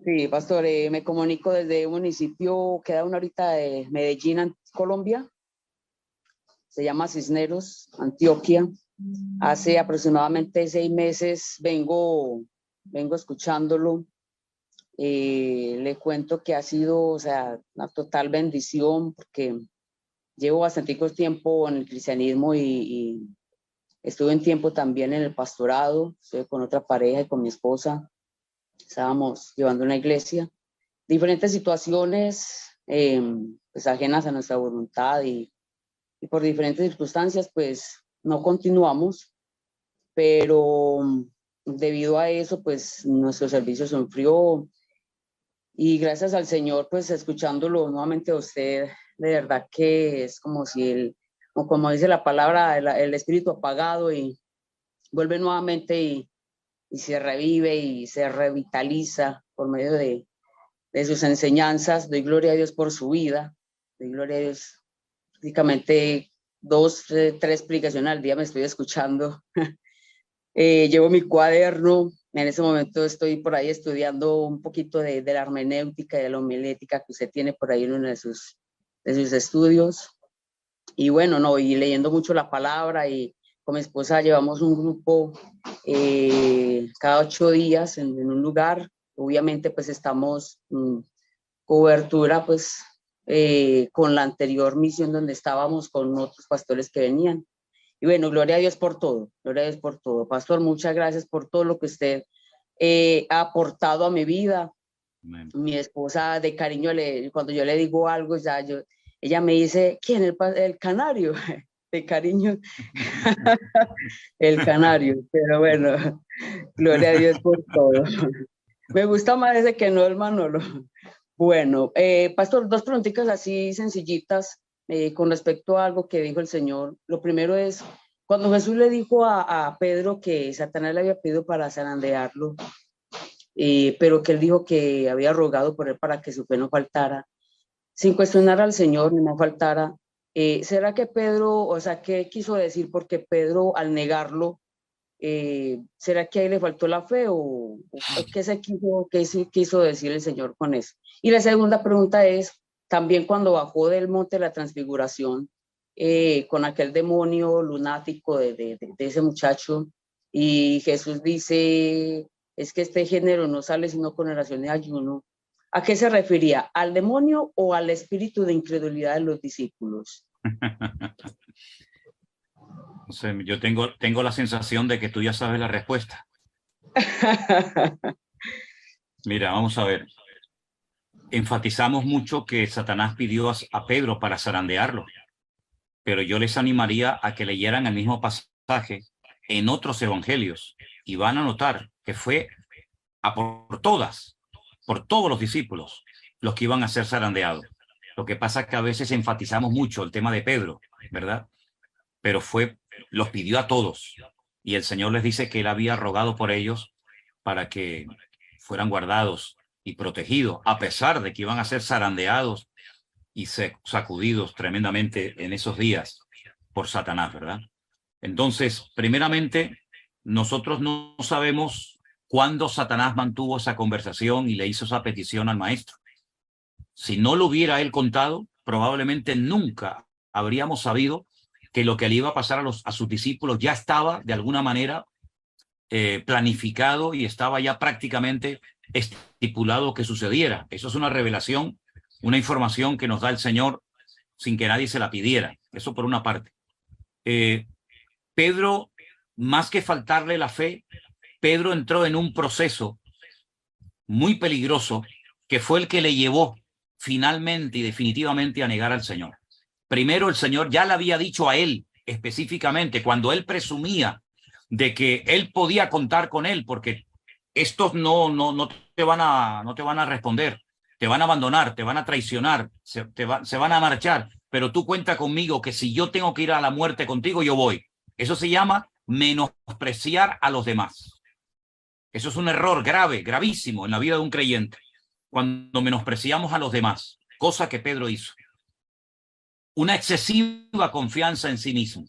Sí, pastor, me comunico desde un municipio que da una horita de Medellín, Colombia. Se llama Cisneros, Antioquia. Hace aproximadamente 6 meses vengo escuchándolo. Le cuento que ha sido, o sea, una total bendición porque llevo bastante tiempo en el cristianismo y estuve un tiempo también en el pastorado. Estuve con otra pareja y con mi esposa. Estábamos llevando una iglesia. Diferentes situaciones pues ajenas a nuestra voluntad y por diferentes circunstancias pues no continuamos, pero debido a eso pues nuestro servicio se enfrió y gracias al Señor pues escuchándolo nuevamente a usted, de verdad que es como si como dice la palabra, el espíritu apagado y vuelve nuevamente y se revive y se revitaliza por medio de sus enseñanzas. Doy gloria a Dios por su vida, doy gloria a Dios. Prácticamente 2, 3 explicaciones al día me estoy escuchando. Llevo mi cuaderno, en ese momento estoy por ahí estudiando un poquito de la hermenéutica y de la homilética que usted tiene por ahí en uno de sus estudios. Y bueno, no, y leyendo mucho la palabra y con mi esposa llevamos un grupo cada 8 días en un lugar. Obviamente pues estamos cobertura pues con la anterior misión donde estábamos con otros pastores que venían. Y bueno, gloria a Dios por todo, gloria a Dios por todo. Pastor, muchas gracias por todo lo que usted ha aportado a mi vida. Amén. Mi esposa de cariño, cuando yo le digo algo, ella me dice, ¿quién? El canario, de cariño, el canario, pero bueno, gloria a Dios por todo. Me gusta más ese que no el Manolo. Bueno, pastor, 2 preguntitas así sencillitas con respecto a algo que dijo el Señor. Lo primero es, cuando Jesús le dijo a Pedro que Satanás le había pedido para zarandearlo, pero que él dijo que había rogado por él para que su fe no faltara, sin cuestionar al Señor ni no faltara, ¿será que Pedro, o sea, qué quiso decir? Porque Pedro al negarlo, ¿será que ahí le faltó la fe o qué quiso decir el Señor con eso? Y la segunda pregunta es, también cuando bajó del monte de la transfiguración con aquel demonio lunático de ese muchacho y Jesús dice, es que este género no sale sino con oración y ayuno, ¿a qué se refería? ¿Al demonio o al espíritu de incredulidad de los discípulos? No sé, yo tengo la sensación de que tú ya sabes la respuesta. Mira, vamos a ver. Enfatizamos mucho que Satanás pidió a Pedro para zarandearlo. pero yo les animaría a que leyeran el mismo pasaje en otros evangelios y van a notar que fue por todos los discípulos los que iban a ser zarandeados. Lo que pasa es que a veces enfatizamos mucho el tema de Pedro, ¿verdad? Pero los pidió a todos y el Señor les dice que él había rogado por ellos para que fueran guardados y protegidos, a pesar de que iban a ser zarandeados y sacudidos tremendamente en esos días por Satanás, ¿verdad? Entonces, primeramente, nosotros no sabemos cuándo Satanás mantuvo esa conversación y le hizo esa petición al maestro. Si no lo hubiera él contado, probablemente nunca habríamos sabido que lo que le iba a pasar a sus discípulos ya estaba de alguna manera planificado y estaba ya prácticamente estipulado que sucediera. Eso es una revelación, una información que nos da el Señor sin que nadie se la pidiera. Eso por una parte. Pedro, más que faltarle la fe, Pedro entró en un proceso muy peligroso que fue el que le llevó finalmente y definitivamente a negar al Señor. Primero, el Señor ya le había dicho a él específicamente, cuando él presumía de que él podía contar con él, porque estos no te van a responder, te van a abandonar, te van a traicionar, se van a marchar, pero tú cuenta conmigo que si yo tengo que ir a la muerte contigo, yo voy. Eso se llama menospreciar a los demás. Eso es un error grave, gravísimo en la vida de un creyente, cuando menospreciamos a los demás, cosa que Pedro hizo. Una excesiva confianza en sí mismo.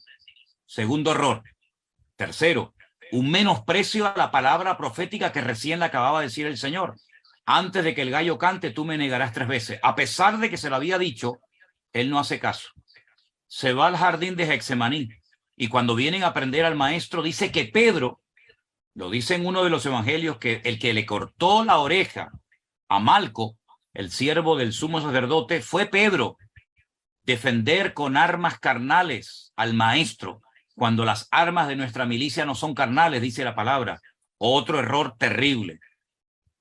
Segundo error. Tercero, un menosprecio a la palabra profética que recién le acababa de decir el Señor. Antes de que el gallo cante, tú me negarás 3 veces. A pesar de que se lo había dicho, él no hace caso. Se va al jardín de Getsemaní y cuando vienen a prender al maestro, dice que Pedro, lo dice en uno de los evangelios, que el que le cortó la oreja a Malco, el siervo del sumo sacerdote, fue Pedro. Defender con armas carnales al maestro, cuando las armas de nuestra milicia no son carnales, dice la palabra. Otro error terrible.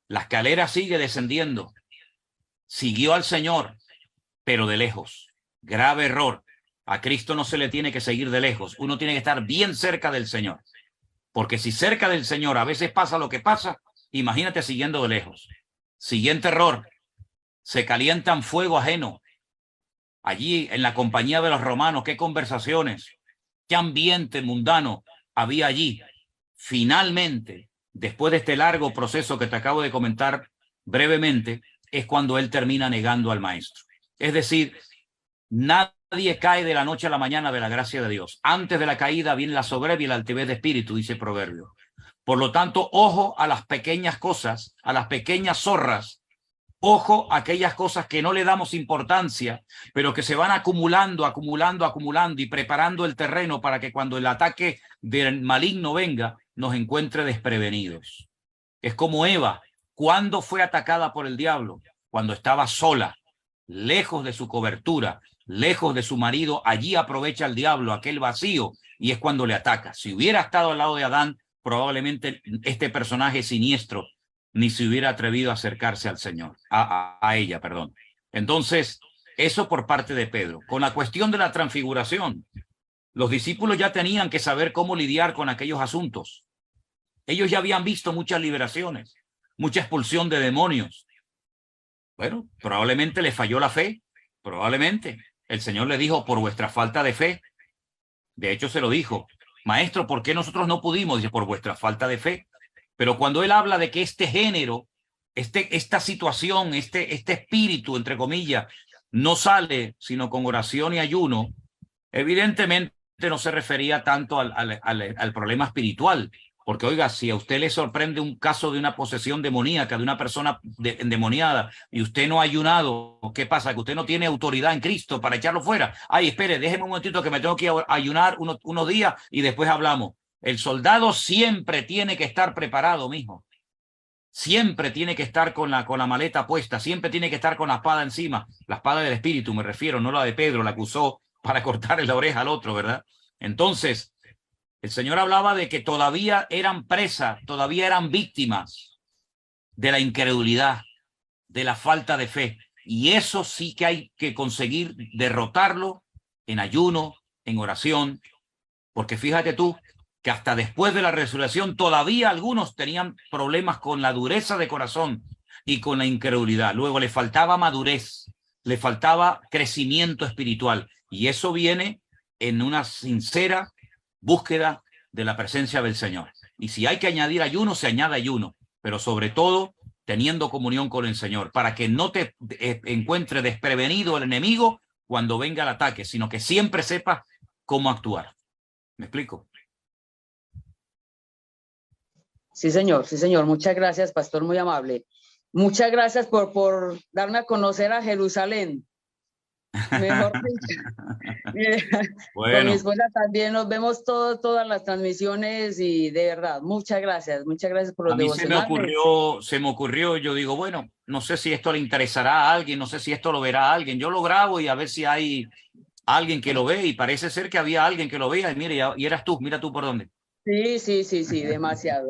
La escalera sigue descendiendo. Siguió al Señor, pero de lejos. Grave error. A Cristo no se le tiene que seguir de lejos. Uno tiene que estar bien cerca del Señor. Porque si cerca del Señor a veces pasa lo que pasa, imagínate siguiendo de lejos. Siguiente error. Se calientan fuego ajeno. Allí en la compañía de los romanos, qué conversaciones, qué ambiente mundano había allí. Finalmente, después de este largo proceso que te acabo de comentar brevemente, es cuando él termina negando al maestro. Es decir, nadie cae de la noche a la mañana de la gracia de Dios. Antes de la caída viene la soberbia y la altivez de espíritu, dice el proverbio. Por lo tanto, ojo a las pequeñas cosas, a las pequeñas zorras. Ojo a aquellas cosas que no le damos importancia, pero que se van acumulando y preparando el terreno para que cuando el ataque del maligno venga, nos encuentre desprevenidos. Es como Eva. ¿Cuándo fue atacada por el diablo? Cuando estaba sola, lejos de su cobertura, lejos de su marido. Allí aprovecha el diablo aquel vacío y es cuando le ataca. Si hubiera estado al lado de Adán, probablemente este personaje siniestro ni se hubiera atrevido a acercarse al Señor, a ella, perdón. Entonces, eso por parte de Pedro. Con la cuestión de la transfiguración, los discípulos ya tenían que saber cómo lidiar con aquellos asuntos. Ellos ya habían visto muchas liberaciones, mucha expulsión de demonios. Bueno, probablemente les falló la fe, probablemente. El Señor le dijo, por vuestra falta de fe. De hecho, se lo dijo, maestro, ¿por qué nosotros no pudimos? Dice, por vuestra falta de fe. Pero cuando él habla de que este género, esta situación, este espíritu, entre comillas, no sale sino con oración y ayuno, evidentemente no se refería tanto al problema espiritual. Porque, oiga, si a usted le sorprende un caso de una posesión demoníaca, de una persona endemoniada, y usted no ha ayunado, ¿qué pasa? Que usted no tiene autoridad en Cristo para echarlo fuera. Ay, espere, déjeme un momentito que me tengo que ayunar unos días y después hablamos. El soldado siempre tiene que estar preparado, mijo. Siempre tiene que estar con la maleta puesta, siempre tiene que estar con la espada encima. La espada del espíritu, me refiero, no la de Pedro, la que usó para cortarle la oreja al otro, ¿verdad? Entonces, el Señor hablaba de que todavía eran presas, todavía eran víctimas de la incredulidad, de la falta de fe. Y eso sí que hay que conseguir derrotarlo en ayuno, en oración, porque fíjate tú que hasta después de la resurrección todavía algunos tenían problemas con la dureza de corazón y con la incredulidad. Luego le faltaba madurez, le faltaba crecimiento espiritual, y eso viene en una sincera búsqueda de la presencia del Señor. Y si hay que añadir ayuno, se añade ayuno, pero sobre todo teniendo comunión con el Señor, para que no te encuentre desprevenido el enemigo cuando venga el ataque, sino que siempre sepas cómo actuar. ¿Me explico? Sí, señor, sí, señor. Muchas gracias, pastor, muy amable. Muchas gracias por darme a conocer a Jerusalén. Mejor dicho. Bueno. Con mi esposa también nos vemos todas las transmisiones y de verdad, muchas gracias por los a mí devocionales. se me ocurrió, yo digo, bueno, no sé si esto le interesará a alguien, no sé si esto lo verá a alguien, yo lo grabo y a ver si hay alguien que lo ve, y parece ser que había alguien que lo vea, y mire, y eras tú, mira tú por dónde. Sí, demasiado.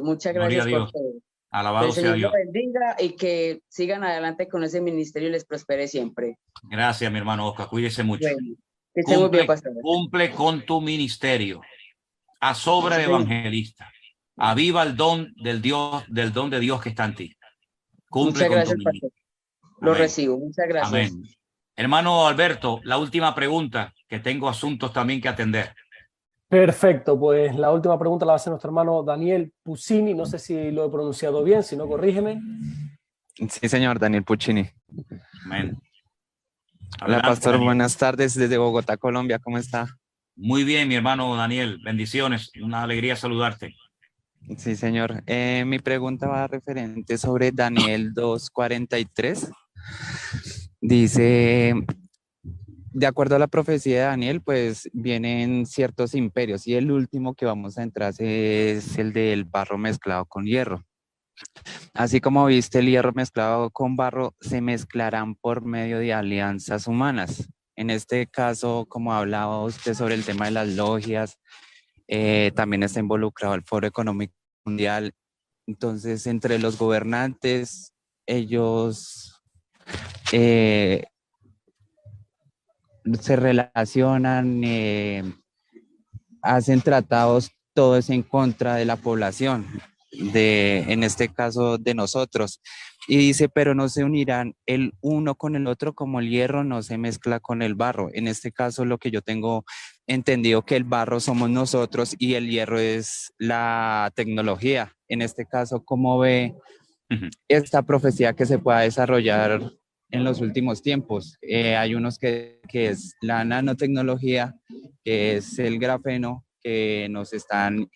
Muchas Gloria gracias a Dios. por todo. Alabado sea Dios. Que el Señor los bendiga y que sigan adelante con ese ministerio y les prospere siempre. Gracias, mi hermano Oscar, cuídese mucho. Bueno, que esté muy bien, pastor. Cumple con tu ministerio. Haz obra de evangelista. Aviva el don del don de Dios que está en ti. Cumple Muchas con gracias, tu pastor. ministerio. Lo Amén. recibo. Muchas gracias. Amén. Hermano Alberto, la última pregunta, que tengo asuntos también que atender. Perfecto, pues la última pregunta la va a hacer nuestro hermano Daniel Puccini, no sé si lo he pronunciado bien, si no, corrígeme. Sí, señor, Daniel Puccini. Amén. Hola, pastor, buenas tardes desde Bogotá, Colombia, ¿cómo está? Muy bien, mi hermano Daniel, bendiciones, una alegría saludarte. Sí, señor. Mi pregunta va referente sobre Daniel 2:43. Dice, de acuerdo a la profecía de Daniel, pues vienen ciertos imperios y el último que vamos a entrar es el del barro mezclado con hierro. Así como viste, el hierro mezclado con barro se mezclarán por medio de alianzas humanas. En este caso, como hablaba usted sobre el tema de las logias, también está involucrado el Foro Económico Mundial. Entonces, entre los gobernantes, ellos se relacionan, hacen tratados, todo es en contra de la población, en este caso de nosotros. Y dice, pero no se unirán el uno con el otro como el hierro no se mezcla con el barro. En este caso, lo que yo tengo entendido, que el barro somos nosotros y el hierro es la tecnología. En este caso, ¿cómo ve esta profecía que se pueda desarrollar en los últimos tiempos? Hay unos que es la nanotecnología, que es el grafeno, que nos están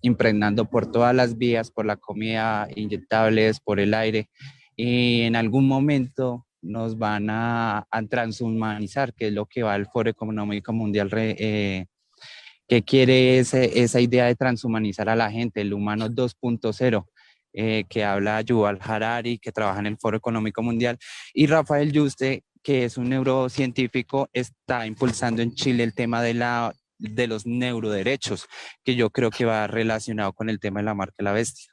impregnando por todas las vías, por la comida, inyectables, por el aire, y en algún momento nos van a transhumanizar, que es lo que va el Foro Económico Mundial, que quiere esa idea de transhumanizar a la gente, el humano 2.0. Que habla Yuval Harari, que trabaja en el Foro Económico Mundial, y Rafael Yuste, que es un neurocientífico, está impulsando en Chile el tema de los neuroderechos, que yo creo que va relacionado con el tema de la marca de la bestia.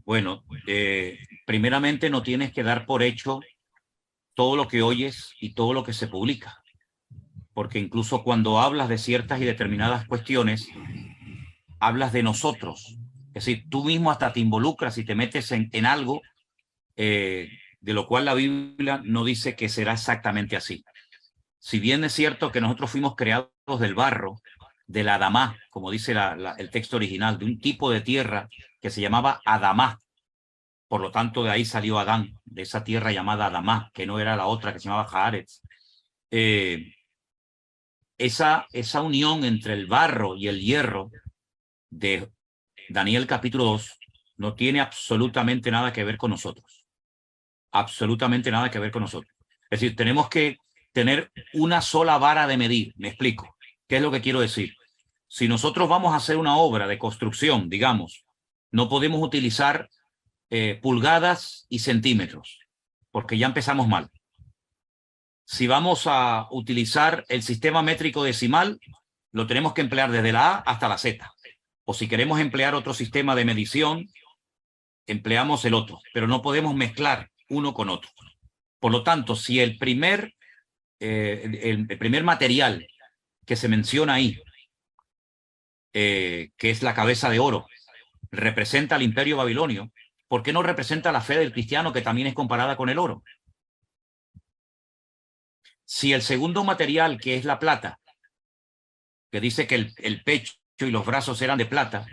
Bueno, primeramente no tienes que dar por hecho todo lo que oyes y todo lo que se publica, porque incluso cuando hablas de ciertas y determinadas cuestiones, hablas de nosotros. Es decir, tú mismo hasta te involucras y te metes en algo de lo cual la Biblia no dice que será exactamente así. Si bien es cierto que nosotros fuimos creados del barro, de la Adamá, como dice el texto original, de un tipo de tierra que se llamaba Adamá. Por lo tanto, de ahí salió Adán, de esa tierra llamada Adamá, que no era la otra que se llamaba Haaretz. Esa unión entre el barro y el hierro de Daniel capítulo 2 no tiene absolutamente nada que ver con nosotros. Absolutamente nada que ver con nosotros. Es decir, tenemos que tener una sola vara de medir. Me explico. ¿Qué es lo que quiero decir? Si nosotros vamos a hacer una obra de construcción, digamos, no podemos utilizar pulgadas y centímetros, porque ya empezamos mal. Si vamos a utilizar el sistema métrico decimal, lo tenemos que emplear desde la A hasta la Z. O si queremos emplear otro sistema de medición, empleamos el otro, pero no podemos mezclar uno con otro. Por lo tanto, si el primer el primer material que se menciona ahí, que es la cabeza de oro, representa al imperio babilonio, ¿por qué no representa la fe del cristiano, que también es comparada con el oro? Si el segundo material, que es la plata, que dice que el pecho y los brazos eran de plata,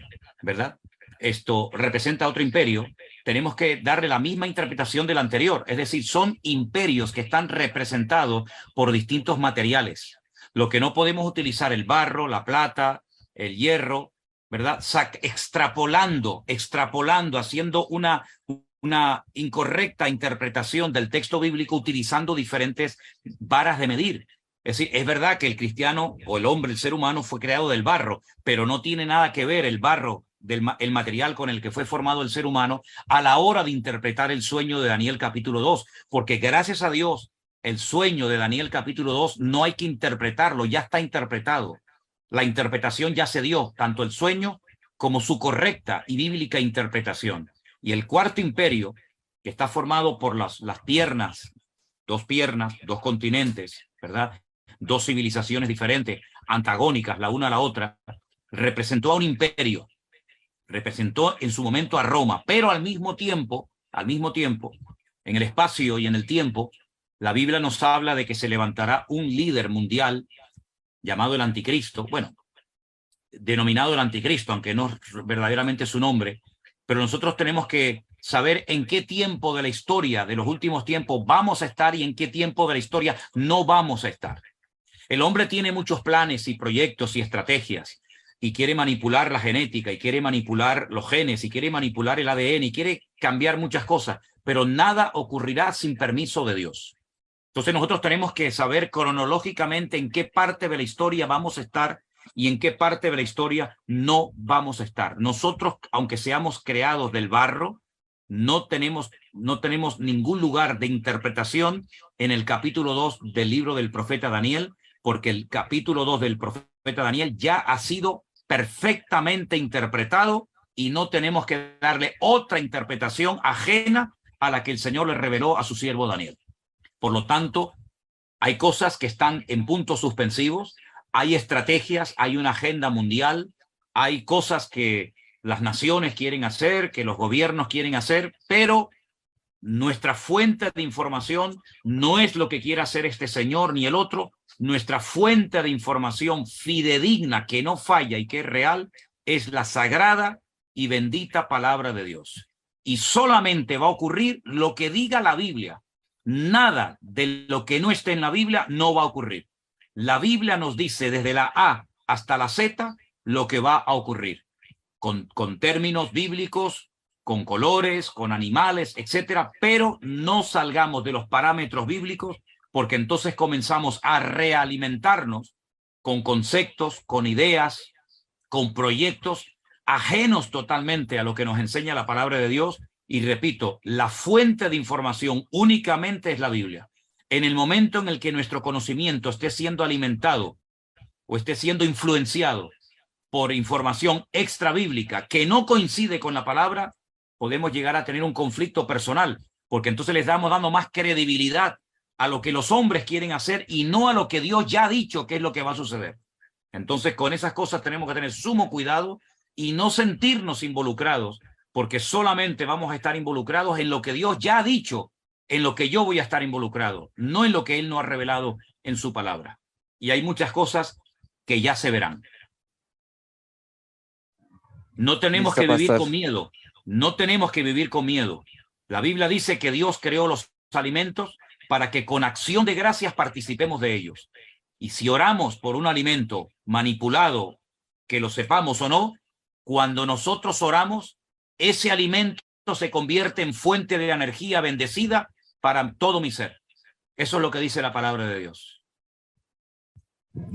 ¿verdad? Esto representa otro imperio, tenemos que darle la misma interpretación del anterior, es decir, son imperios que están representados por distintos materiales. Lo que no podemos utilizar el barro, la plata, el hierro, ¿verdad? Extrapolando, haciendo una incorrecta interpretación del texto bíblico utilizando diferentes varas de medir. Es decir, es verdad que el cristiano o el hombre, el ser humano, fue creado del barro, pero no tiene nada que ver el barro, el material con el que fue formado el ser humano, a la hora de interpretar el sueño de Daniel capítulo 2, porque gracias a Dios, el sueño de Daniel capítulo 2 no hay que interpretarlo, ya está interpretado. La interpretación ya se dio, tanto el sueño como su correcta y bíblica interpretación. Y el cuarto imperio, que está formado por las piernas, dos continentes, ¿verdad? Dos civilizaciones diferentes, antagónicas la una a la otra, representó a un imperio, representó en su momento a Roma, pero al mismo tiempo, en el espacio y en el tiempo, la Biblia nos habla de que se levantará un líder mundial llamado el Anticristo, bueno, denominado el Anticristo, aunque no es verdaderamente su nombre, pero nosotros tenemos que saber en qué tiempo de la historia, de los últimos tiempos, vamos a estar y en qué tiempo de la historia no vamos a estar. El hombre tiene muchos planes y proyectos y estrategias, y quiere manipular la genética, y quiere manipular los genes, y quiere manipular el ADN, y quiere cambiar muchas cosas, pero nada ocurrirá sin permiso de Dios. Entonces nosotros tenemos que saber cronológicamente en qué parte de la historia vamos a estar y en qué parte de la historia no vamos a estar. Nosotros, aunque seamos creados del barro, no tenemos ningún lugar de interpretación en el capítulo 2 del libro del profeta Daniel, porque el capítulo 2 del profeta Daniel ya ha sido perfectamente interpretado y no tenemos que darle otra interpretación ajena a la que el Señor le reveló a su siervo Daniel. Por lo tanto, hay cosas que están en puntos suspensivos, hay estrategias, hay una agenda mundial, hay cosas que las naciones quieren hacer, que los gobiernos quieren hacer, pero nuestra fuente de información no es lo que quiera hacer este señor ni el otro. Nuestra fuente de información fidedigna, que no falla y que es real, es la sagrada y bendita palabra de Dios. Y solamente va a ocurrir lo que diga la Biblia. Nada de lo que no esté en la Biblia no va a ocurrir. La Biblia nos dice desde la A hasta la Z lo que va a ocurrir, con términos bíblicos, con colores, con animales, etcétera, pero no salgamos de los parámetros bíblicos, porque entonces comenzamos a realimentarnos con conceptos, con ideas, con proyectos ajenos totalmente a lo que nos enseña la palabra de Dios. Y repito, la fuente de información únicamente es la Biblia. En el momento en el que nuestro conocimiento esté siendo alimentado o esté siendo influenciado por información extra bíblica que no coincide con la palabra, podemos llegar a tener un conflicto personal, porque entonces les estamos dando más credibilidad a lo que los hombres quieren hacer y no a lo que Dios ya ha dicho que es lo que va a suceder. Entonces, con esas cosas tenemos que tener sumo cuidado y no sentirnos involucrados, porque solamente vamos a estar involucrados en lo que Dios ya ha dicho, en lo que yo voy a estar involucrado, no en lo que Él no ha revelado en su palabra. Y hay muchas cosas que ya se verán. No tenemos que vivir con miedo. No tenemos que vivir con miedo. La Biblia dice que Dios creó los alimentos para que con acción de gracias participemos de ellos. Y si oramos por un alimento manipulado, que lo sepamos o no, cuando nosotros oramos, ese alimento se convierte en fuente de energía bendecida para todo mi ser. Eso es lo que dice la palabra de Dios.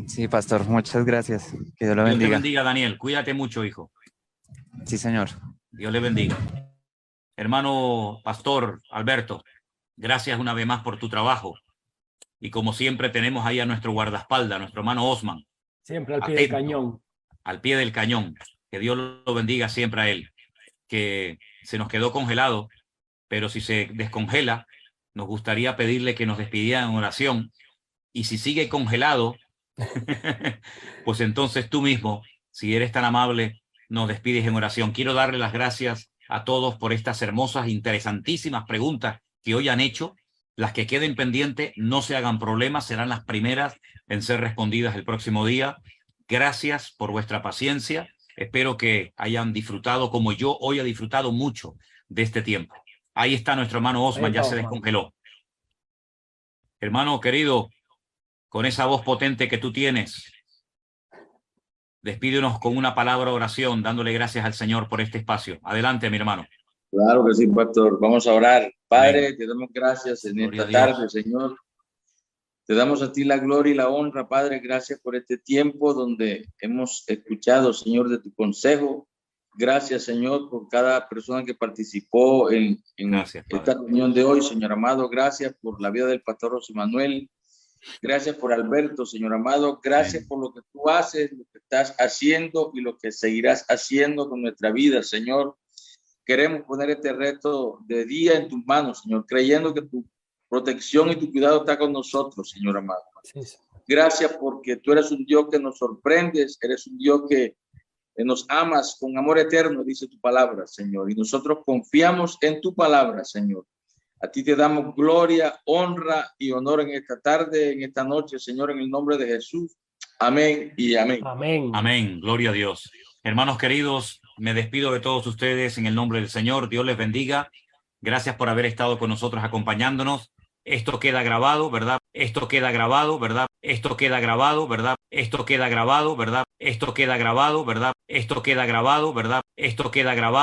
Sí, pastor, muchas gracias. Que Dios lo bendiga. Dios te bendiga, Daniel. Cuídate mucho, hijo. Sí, señor. Dios le bendiga. Hermano pastor Alberto, gracias una vez más por tu trabajo. Y como siempre tenemos ahí a nuestro guardaespaldas, a nuestro hermano Osman. Siempre al pie del cañón. Al pie del cañón. Que Dios lo bendiga siempre a él. Que se nos quedó congelado, pero si se descongela, nos gustaría pedirle que nos despidiera en oración Y si sigue congelado, pues entonces tú mismo, si eres tan amable, nos despides en oración. Quiero darle las gracias a todos por estas hermosas, interesantísimas preguntas que hoy han hecho. Las que queden pendientes, no se hagan problemas, serán las primeras en ser respondidas el próximo día. Gracias por vuestra paciencia. Espero que hayan disfrutado, como yo hoy he disfrutado mucho de este tiempo. Ahí está nuestro hermano Osman, ya se descongeló. Hermano querido, con esa voz potente que tú tienes, despídenos con una palabra de oración, dándole gracias al Señor por este espacio. Adelante, mi hermano. Claro que sí, pastor. Vamos a orar. Padre, te damos gracias en esta tarde, Señor. Te damos a ti la gloria y la honra, Padre. Gracias por este tiempo donde hemos escuchado, Señor, de tu consejo. Gracias, Señor, por cada persona que participó en esta reunión de hoy, Señor amado. Gracias por la vida del pastor José Manuel. Gracias por Alberto, Señor amado. Gracias por lo que tú haces, lo que estás haciendo y lo que seguirás haciendo con nuestra vida, Señor. Queremos poner este reto de día en tus manos, Señor, creyendo que tu protección y tu cuidado está con nosotros, Señor amado. Gracias porque tú eres un Dios que nos sorprendes, eres un Dios que nos amas con amor eterno, dice tu palabra, Señor. Y nosotros confiamos en tu palabra, Señor. A ti te damos gloria, honra y honor en esta tarde, en esta noche, Señor, en el nombre de Jesús. Amén y amén. Amén. Amén. Gloria a Dios. Hermanos queridos, me despido de todos ustedes en el nombre del Señor. Dios les bendiga. Gracias por haber estado con nosotros acompañándonos. Esto queda grabado, ¿verdad? Esto queda grabado, ¿verdad? Esto queda grabado, ¿verdad? Esto queda grabado, ¿verdad? Esto queda grabado, ¿verdad? Esto queda grabado, ¿verdad? Esto queda grabado.